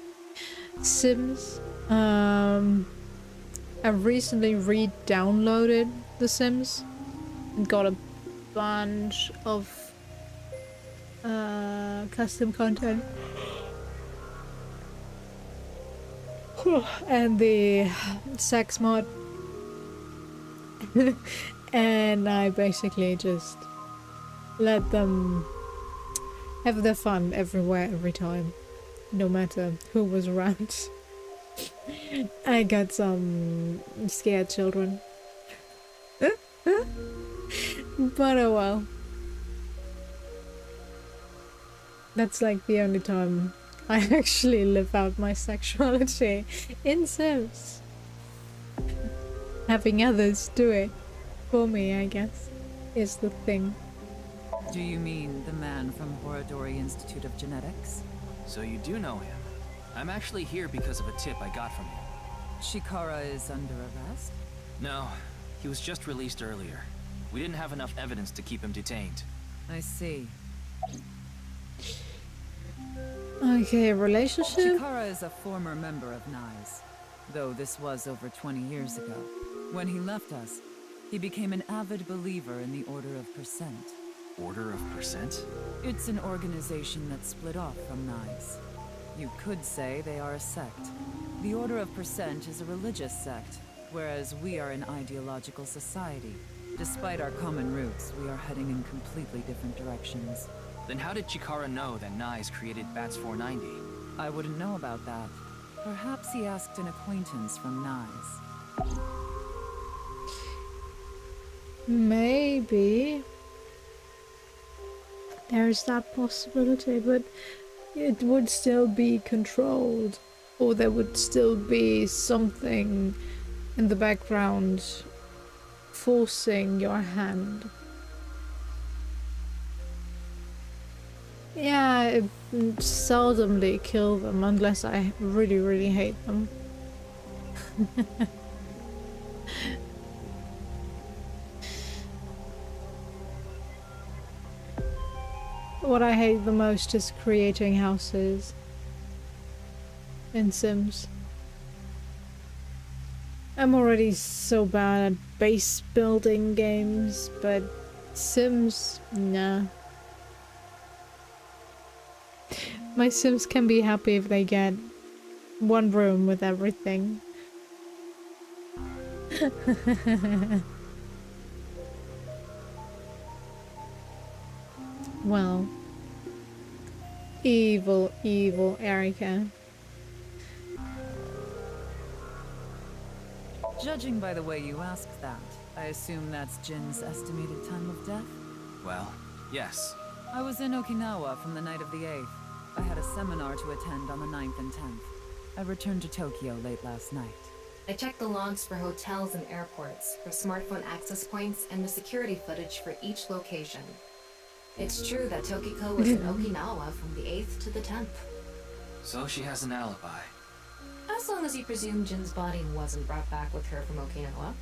Sims? I recently re-downloaded The Sims and got a bunch of custom content. And the sex mod. And I basically just let them have their fun everywhere, every time, no matter who was around. I got some scared children. But oh well. That's like the only time I actually live out my sexuality in Sims. Having others do it for me, I guess, is the thing. Do you mean the man from Horadori Institute of Genetics? So you do know him. I'm actually here because of a tip I got from him. Chikara is under arrest? No, he was just released earlier. We didn't have enough evidence to keep him detained. I see. Okay, relationship? Chikara is a former member of NICE, though this was over 20 years ago. When he left us, he became an avid believer in the Order of Percent. Order of Percent? It's an organization that split off from NICE. You could say they are a sect. The Order of Percent is a religious sect, whereas we are an ideological society. Despite our common roots, we are heading in completely different directions. Then how did Chikara know that Nyes created Bats 490? I wouldn't know about that. Perhaps he asked an acquaintance from Nyes. Maybe. There's that possibility, but it would still be controlled. Or there would still be something in the background forcing your hand. Yeah, I seldomly kill them unless I really, really hate them. What I hate the most is creating houses in Sims. I'm already so bad at base building games, but Sims, nah. My Sims can be happy if they get one room with everything. Well, evil, evil Erica. Judging by the way you asked that, I assume that's Jin's estimated time of death? Well, yes. I was in Okinawa from the night of the 8th. I had a seminar to attend on the 9th and 10th. I returned to Tokyo late last night. I checked the logs for hotels and airports, for smartphone access points, and the security footage for each location. It's true that Tokiko was in Okinawa from the 8th to the 10th. So she has an alibi. As long as you presume Jin's body wasn't brought back with her from Okinawa.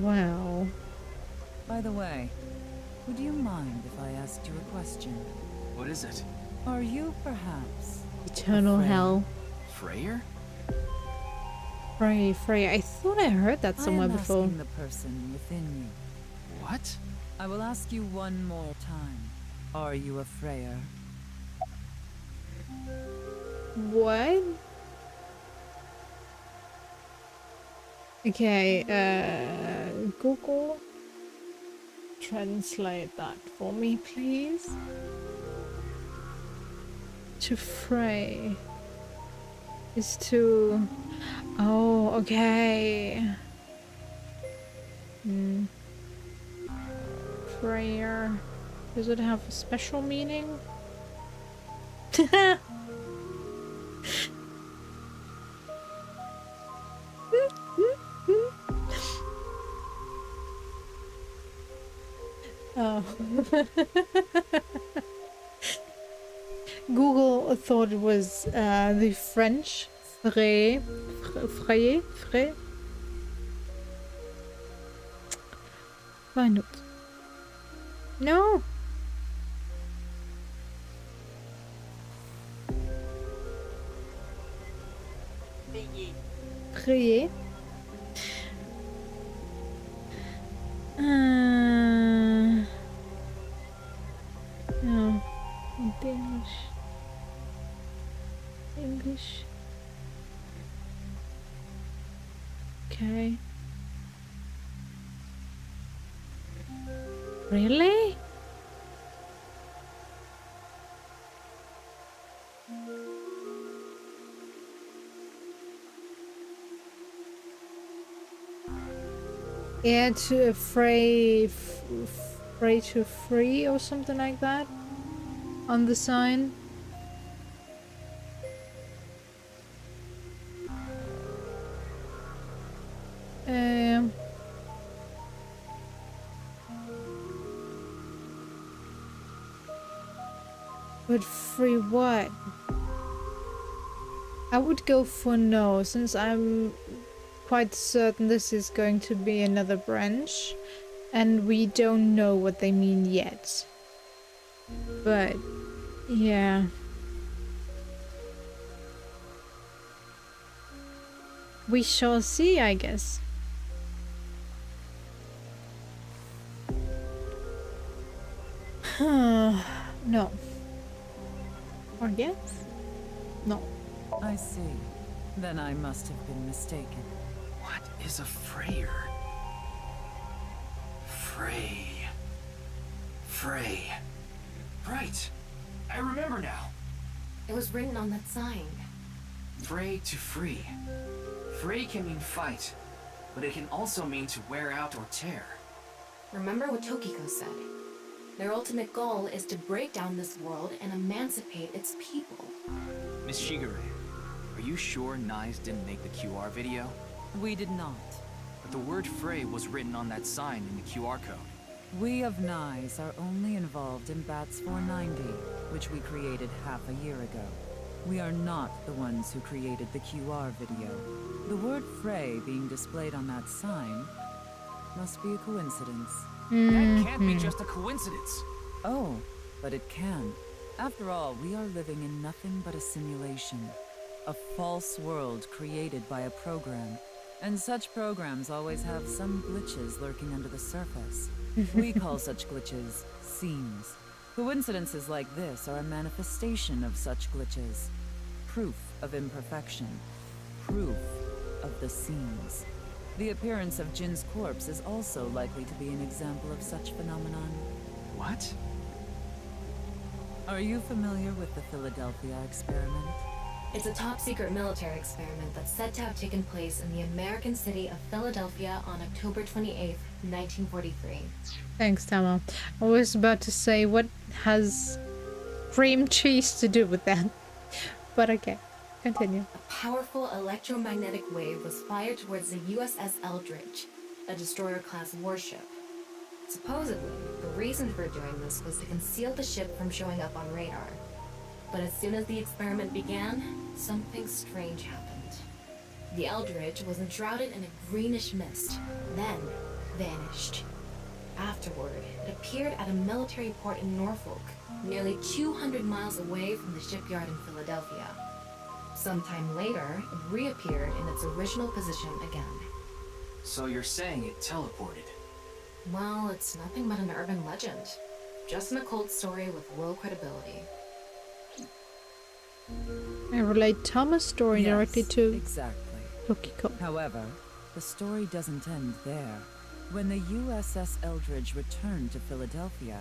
Wow. By the way, would you mind if I asked you a question? What is it? Are you perhaps Eternal hell? Freyr? Frey. I thought I heard that somewhere before. I am asking the person within you. What? I will ask you one more time. Are you a Freyr? What? Okay, Google, translate that for me, please. To fray is to... Oh, okay. Frayer. Does it have a special meaning? Google thought it was the French frais. Frais? Why not? No! Frais. No. English. English. Okay. Really? Yeah, to fray to free or something like that on the sign. But free what? I would go for no, since I'm quite certain this is going to be another branch, and we don't know what they mean yet. But, yeah. We shall see, I guess. No. Or yes? No. I see. Then I must have been mistaken. What is a frayer? Fray. Right. I remember now. It was written on that sign. Fray to free. Fray can mean fight, but it can also mean to wear out or tear. Remember what Tokiko said. Their ultimate goal is to break down this world and emancipate its people. Miss Shigure, are you sure Nyes didn't make the QR video? We did not. But the word Fray was written on that sign in the QR code. We of Nyes are only involved in Bats 490, which we created half a year ago. We are not the ones who created the QR video. The word Fray being displayed on that sign must be a coincidence. That can't be just a coincidence. Oh, but it can. After all, we are living in nothing but a simulation. A false world created by a program. And such programs always have some glitches lurking under the surface. We call such glitches seams. Coincidences like this are a manifestation of such glitches. Proof of imperfection. Proof of the seams. The appearance of Jin's corpse is also likely to be an example of such phenomenon. What? Are you familiar with the Philadelphia experiment? It's a top-secret military experiment that's said to have taken place in the American city of Philadelphia on October 28th, 1943. Thanks, Tama. I was about to say, what has cream cheese to do with that? But okay, continue. A powerful electromagnetic wave was fired towards the USS Eldridge, a destroyer-class warship. Supposedly, the reason for doing this was to conceal the ship from showing up on radar. But as soon as the experiment began, something strange happened. The Eldridge was enshrouded in a greenish mist, then vanished. Afterward, it appeared at a military port in Norfolk, nearly 200 miles away from the shipyard in Philadelphia. Sometime later, it reappeared in its original position again. So you're saying it teleported? Well, it's nothing but an urban legend. Just an occult story with low credibility. I relate Tama's story directly to exactly. Tokiko. However, the story doesn't end there. When the USS Eldridge returned to Philadelphia,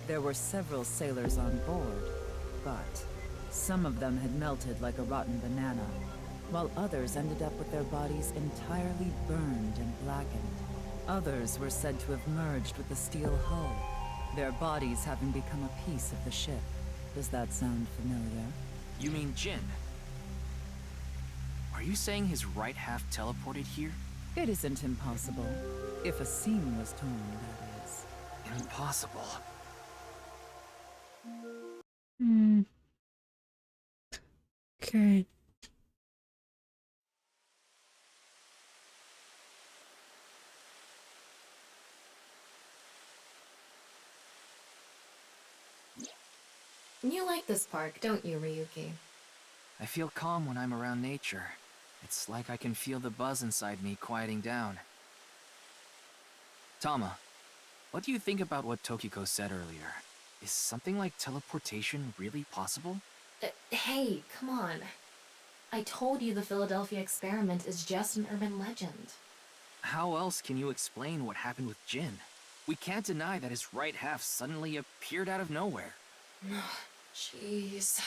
there were several sailors on board, but some of them had melted like a rotten banana, while others ended up with their bodies entirely burned and blackened. Others were said to have merged with the steel hull, their bodies having become a piece of the ship. Does that sound familiar? You mean Jin? Are you saying his right half teleported here? It isn't impossible. If a seam was torn, that is. Impossible. Okay. You like this park, don't you, Ryuki? I feel calm when I'm around nature. It's like I can feel the buzz inside me quieting down. Tama, what do you think about what Tokiko said earlier? Is something like teleportation really possible? Hey, come on. I told you the Philadelphia experiment is just an urban legend. How else can you explain what happened with Jin? We can't deny that his right half suddenly appeared out of nowhere. Jeez.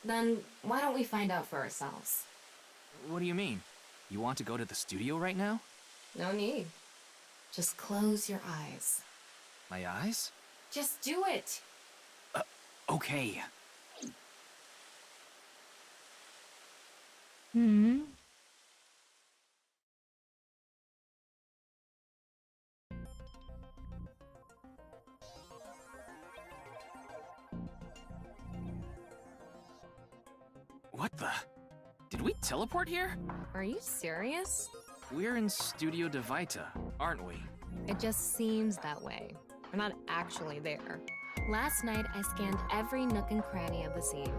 Then why don't we find out for ourselves? What do you mean? You want to go to the studio right now? No need. Just close your eyes. My eyes? Just do it! Okay. Hmm. What the? Did we teleport here? Are you serious? We're in Studio de Vita, aren't we? It just seems that way. We're not actually there. Last night, I scanned every nook and cranny of the scene.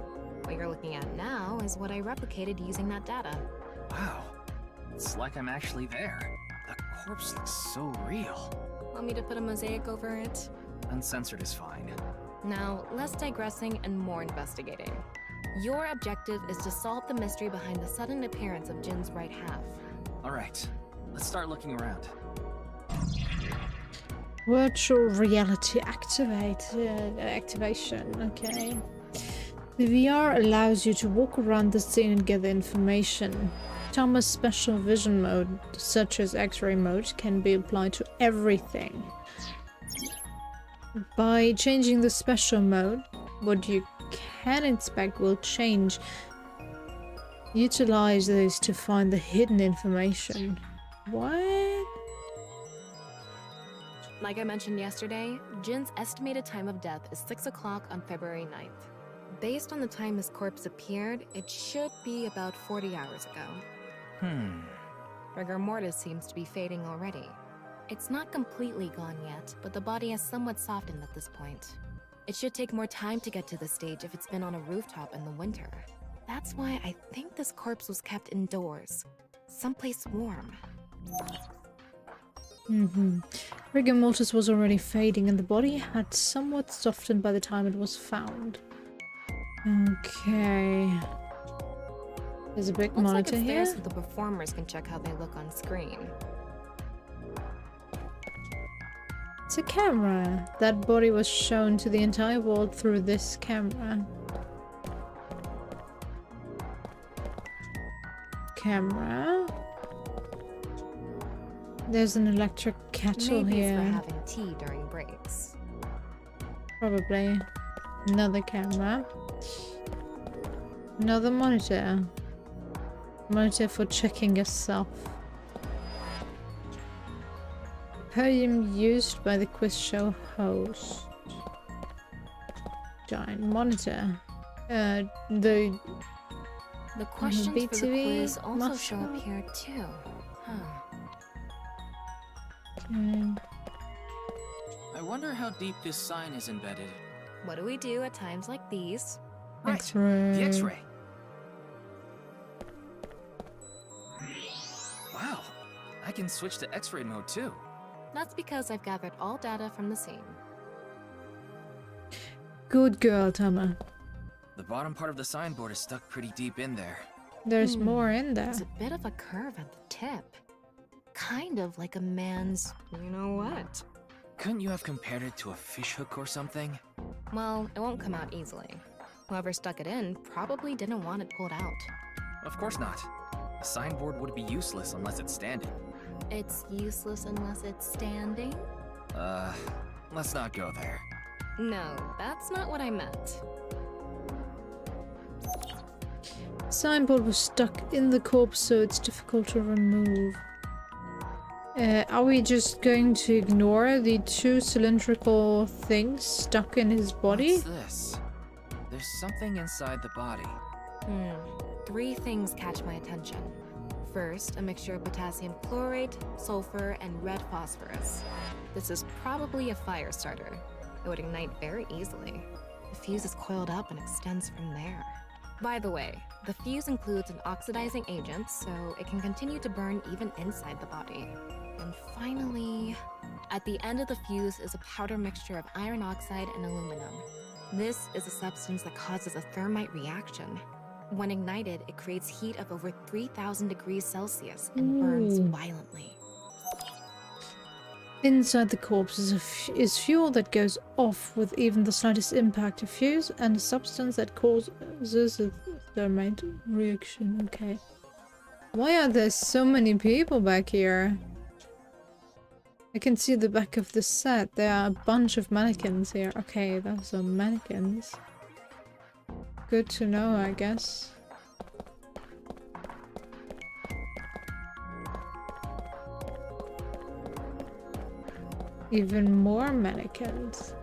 What you're looking at now is what I replicated using that data. Wow. It's like I'm actually there. The corpse looks so real. Want me to put a mosaic over it? Uncensored is fine. Now, less digressing and more investigating. Your objective is to solve the mystery behind the sudden appearance of Jin's right half. Alright, let's start looking around. Virtual reality activation. Okay. The VR allows you to walk around the scene and gather information. Tama's special vision mode, such as X-ray mode, can be applied to everything. By changing the special mode, what you can inspect will change. Utilize this to find the hidden information. What? Like I mentioned yesterday, Jin's estimated time of death is 6 o'clock on February 9th. Based on the time his corpse appeared, it should be about 40 hours ago. Rigor mortis seems to be fading already. It's not completely gone yet, but the body has somewhat softened at this point. It should take more time to get to this stage if it's been on a rooftop in the winter. That's why I think this corpse was kept indoors, someplace warm. Rigor mortis was already fading and the body had somewhat softened by the time it was found. Okay. There's a big Looks monitor like it's there here. so the performers can check how they look on screen. It's a camera. That body was shown to the entire world through this camera. Camera. There's an electric kettle Maybe here. it's for having tea during breaks. Probably. Another camera. Another monitor. Monitor for checking yourself. Podium used by the quiz show host. Giant monitor. The questions for the BTV quiz also show muscle. up here too. I wonder how deep this sign is embedded. What do we do at times like these? Right, X-ray. the X-ray. Wow, I can switch to X-ray mode too. That's because I've gathered all data from the scene. Good girl, Tama. The bottom part of the signboard is stuck pretty deep in there. There's more in there. There's a bit of a curve at the tip. Kind of like a man's, you know what? Couldn't you have compared it to a fish hook or something? Well, it won't come out easily. Whoever stuck it in probably didn't want it pulled out. Of course not. The signboard would be useless unless it's standing. It's useless unless it's standing? Let's not go there. No, that's not what I meant. Signboard was stuck in the corpse, so it's difficult to remove. Are we just going to ignore the two cylindrical things stuck in his body? What's this? There's something inside the body. Three things catch my attention. First, a mixture of potassium chlorate, sulfur, and red phosphorus. This is probably a fire starter. It would ignite very easily. The fuse is coiled up and extends from there. By the way, the fuse includes an oxidizing agent, so it can continue to burn even inside the body. And finally, at the end of the fuse is a powder mixture of iron oxide and aluminum. This is a substance that causes a thermite reaction. When ignited, it creates heat of over 3,000 degrees Celsius and burns violently. Inside the corpse is fuel that goes off with even the slightest impact of fuse, and a substance that causes a thermite reaction. Okay. Why are there so many people back here? I can see the back of the set. There are a bunch of mannequins here. Okay, those are mannequins. Good to know, I guess. Even more mannequins.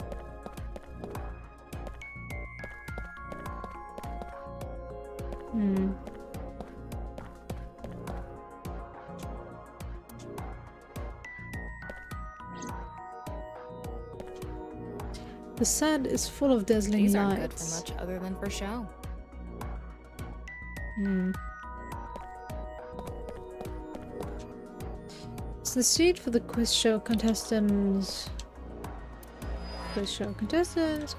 The set is full of dazzling These lights. aren't good for much other than for show. It's the seat for the quiz show contestants. Quiz show contestants.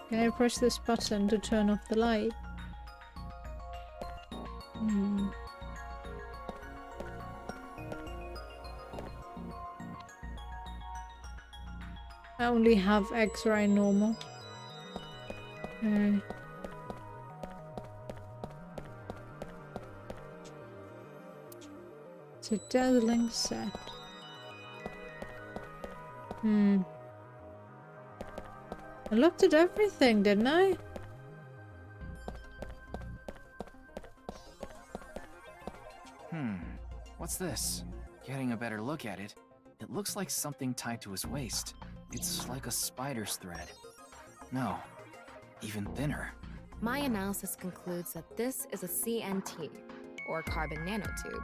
Can I press this button to turn off the light? I only have X-ray normal. Okay. It's a dazzling set. I looked at everything, didn't I? What's this? Getting a better look at it, it looks like something tied to his waist. It's like a spider's thread. No, even thinner. My analysis concludes that this is a CNT, or carbon nanotube.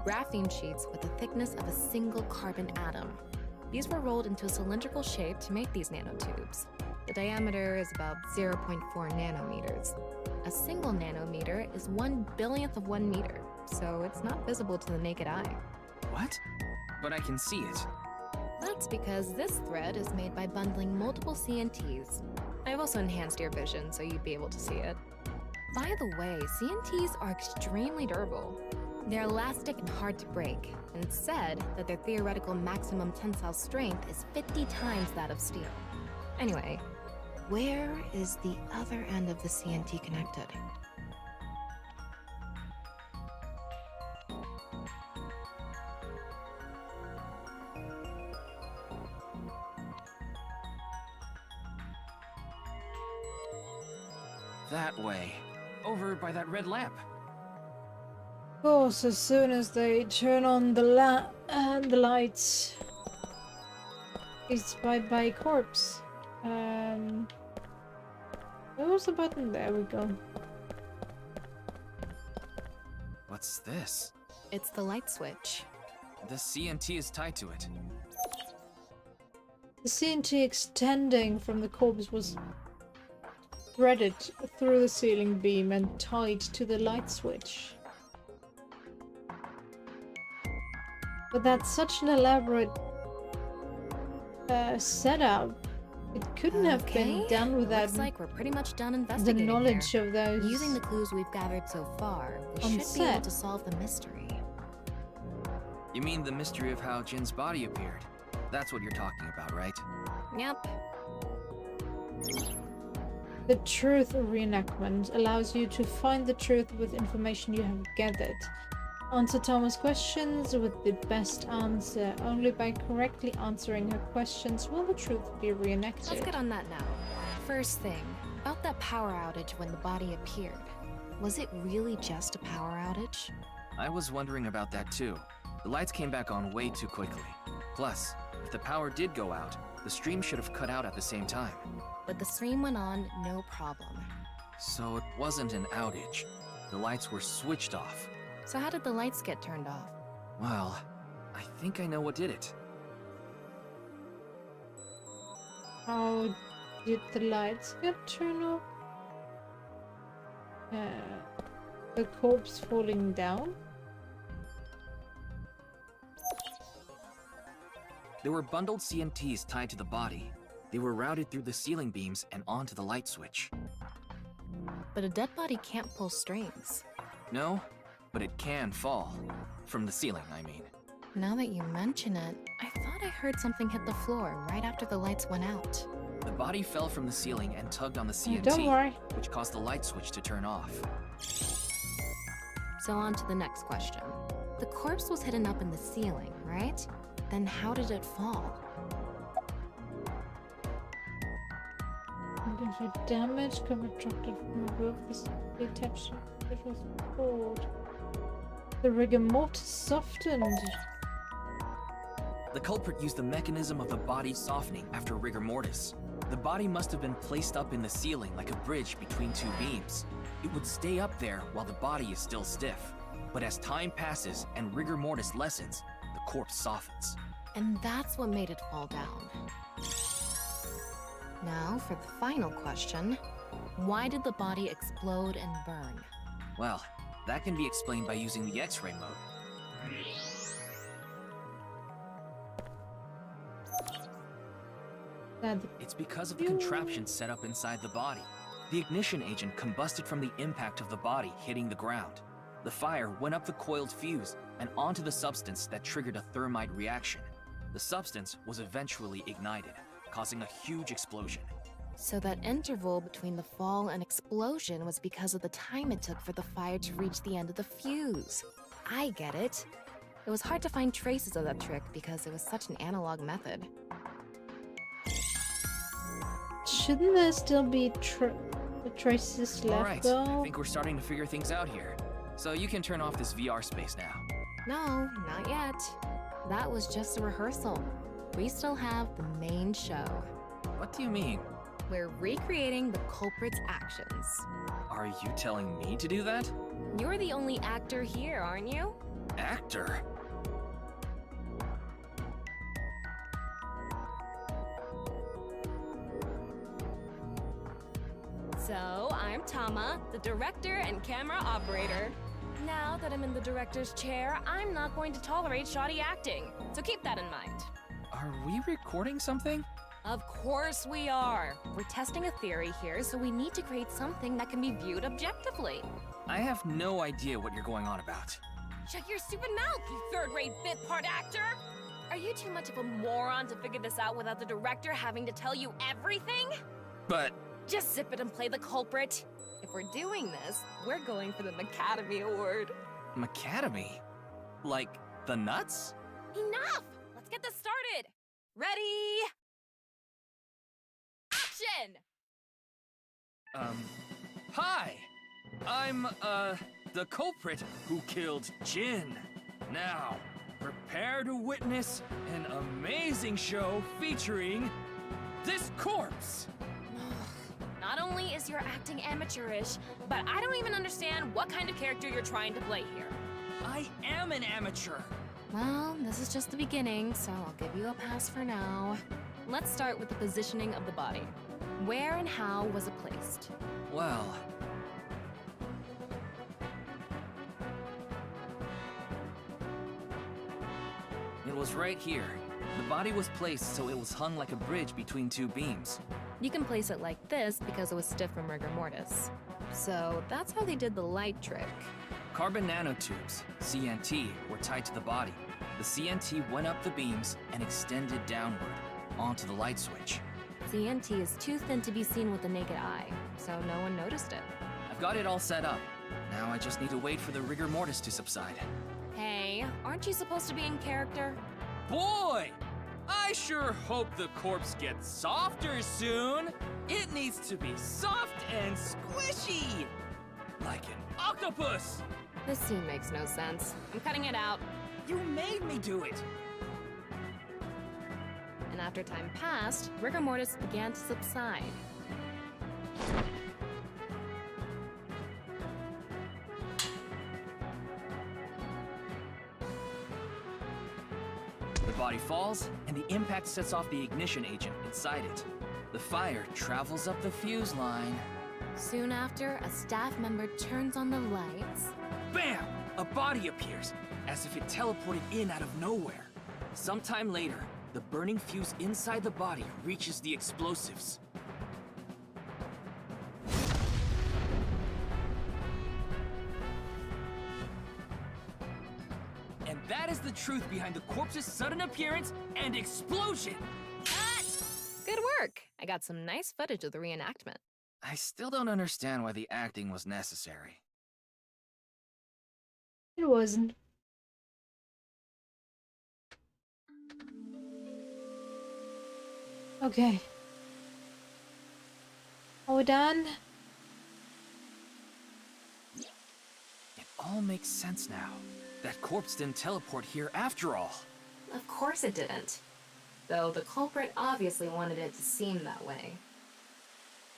Graphene sheets with the thickness of a single carbon atom. These were rolled into a cylindrical shape to make these nanotubes. The diameter is about 0.4 nanometers. A single nanometer is 1/1000th of 1 meter, so it's not visible to the naked eye. What? But I can see it. That's because this thread is made by bundling multiple CNTs. I've also enhanced your vision so you'd be able to see it. By the way, CNTs are extremely durable. They're elastic and hard to break, and it's said that their theoretical maximum tensile strength is 50 times that of steel. Anyway, where is the other end of the CNT connected? That way. Over by that red lamp. Of course, as soon as they turn on the lights, it's by a corpse. Where was the button? There we go. What's this? It's the light switch. The CNT is tied to it. The CNT extending from the corpse was threaded through the ceiling beam and tied to the light switch. But that's such an elaborate setup. It couldn't have been done without Looks like we're pretty much done the investigating knowledge here. of those. Using the clues we've gathered so far, we on should be set. able to solve the mystery. You mean the mystery of how Jin's body appeared? That's what you're talking about, right? Yep. The truth reenactment allows you to find the truth with information you have gathered. Answer Thomas' questions with the best answer. Only by correctly answering her questions will the truth be reenacted. Let's get on that now. First thing, about that power outage when the body appeared. Was it really just a power outage? I was wondering about that too. The lights came back on way too quickly. Plus, if the power did go out, The stream should have cut out at the same time. But the stream went on, no problem. So it wasn't an outage. The lights were switched off. So how did the lights get turned off? Well, I think I know what did it. How did the lights get turned off? The corpse falling down? There were bundled CNTs tied to the body. They were routed through the ceiling beams and onto the light switch. But a dead body can't pull strings. No, but it can fall. From the ceiling, I mean. Now that you mention it, I thought I heard something hit the floor right after the lights went out. The body fell from the ceiling and tugged on the CNT, Don't worry. which caused the light switch to turn off. So on to the next question. The corpse was hidden up in the ceiling, right? Then how did it fall? For damage contracted from above this detection. It was poured. The rigor mortis softened. The culprit used the mechanism of the body softening after rigor mortis. The body must have been placed up in the ceiling like a bridge between two beams. It would stay up there while the body is still stiff. But as time passes and rigor mortis lessens, the corpse softens. And that's what made it fall down. Now for the final question. Why did the body explode and burn? Well, that can be explained by using the X-ray mode. It's because of the contraption set up inside the body. The ignition agent combusted from the impact of the body hitting the ground. The fire went up the coiled fuse and onto the substance that triggered a thermite reaction. The substance was eventually ignited, causing a huge explosion. So that interval between the fall and explosion was because of the time it took for the fire to reach the end of the fuse. I get it. It was hard to find traces of that trick because it was such an analog method. Shouldn't there still be traces left, Alright, though? I think we're starting to figure things out here. So you can turn off this VR space now. No, not yet. That was just a rehearsal. We still have the main show. What do you mean? We're recreating the culprit's actions. Are you telling me to do that? You're the only actor here, aren't you? Actor? So, I'm Tama, the director and camera operator. Now that I'm in the director's chair, I'm not going to tolerate shoddy acting. So keep that in mind. Are we recording something? Of course we are. We're testing a theory here, so we need to create something that can be viewed objectively. I have no idea what you're going on about. Shut your stupid mouth, you third-rate bit part actor! Are you too much of a moron to figure this out without the director having to tell you everything? But... Just zip it and play the culprit. If we're doing this, we're going for the Macademy Award. Macademy? Like, the nuts? Enough! Let's get this started! Ready? Action! Hi! I'm, the culprit who killed Jin. Now, prepare to witness an amazing show featuring this corpse. Not only is your acting amateurish, but I don't even understand what kind of character you're trying to play here. I am an amateur. Well, this is just the beginning, so I'll give you a pass for now. Let's start with the positioning of the body. Where and how was it placed? Well... It was right here. The body was placed so it was hung like a bridge between two beams. You can place it like this because it was stiff from rigor mortis. So that's how they did the light trick. Carbon nanotubes, CNT, were tied to the body. The CNT went up the beams and extended downward, onto the light switch. CNT is too thin to be seen with the naked eye, so no one noticed it. I've got it all set up. Now I just need to wait for the rigor mortis to subside. Hey, aren't you supposed to be in character? Boy! I sure hope the corpse gets softer soon! It needs to be soft and squishy! Like an octopus! This scene makes no sense. I'm cutting it out. You made me do it! and after time passed, rigor mortis began to subside. The body falls, and the impact sets off the ignition agent inside it. The fire travels up the fuse line. Soon after, a staff member turns on the lights. Bam! A body appears, as if it teleported in out of nowhere. Sometime later, the burning fuse inside the body reaches the explosives. And that is the truth behind the corpse's sudden appearance and explosion! Good work! I got some nice footage of the reenactment. I still don't understand why the acting was necessary. It wasn't. Okay. Are we done? It all makes sense now. That corpse didn't teleport here after all. Of course it didn't. Though the culprit obviously wanted it to seem that way.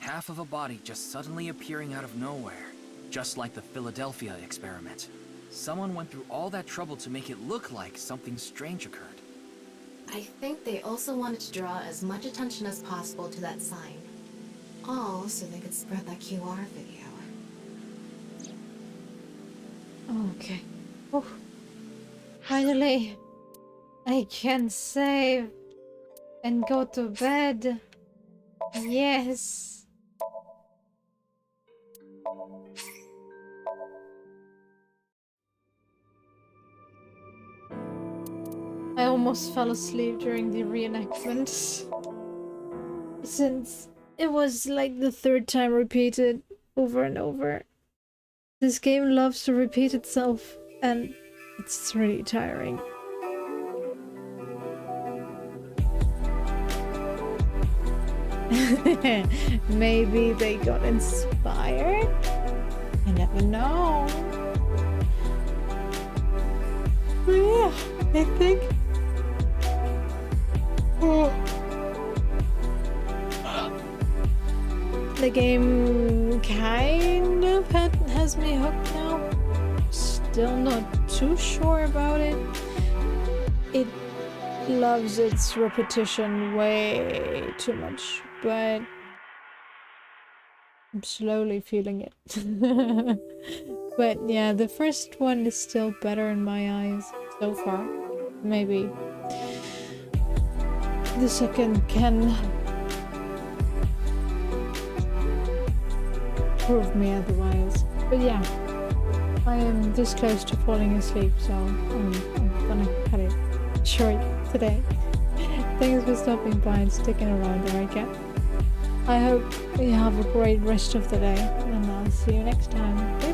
Half of a body just suddenly appearing out of nowhere. Just like the Philadelphia experiment. Someone went through all that trouble to make it look like something strange occurred. I think they also wanted to draw as much attention as possible to that sign. All so they could spread that QR video. Okay. Oh. Finally, I can save and go to bed. Yes. I almost fell asleep during the reenactment. Since it was like the third time repeated over and over. This game loves to repeat itself, and it's really tiring. Maybe they got inspired? I never know. But yeah, I think... the game kind of has me hooked now. Still not too sure about it. It loves its repetition way too much, but I'm slowly feeling it. But yeah, the first one is still better in my eyes so far. Maybe the second can prove me otherwise. But yeah, I am this close to falling asleep, so I'm gonna cut it short today. Thanks for stopping by and sticking around, Erica. I hope you have a great rest of the day, and I'll see you next time. Bye.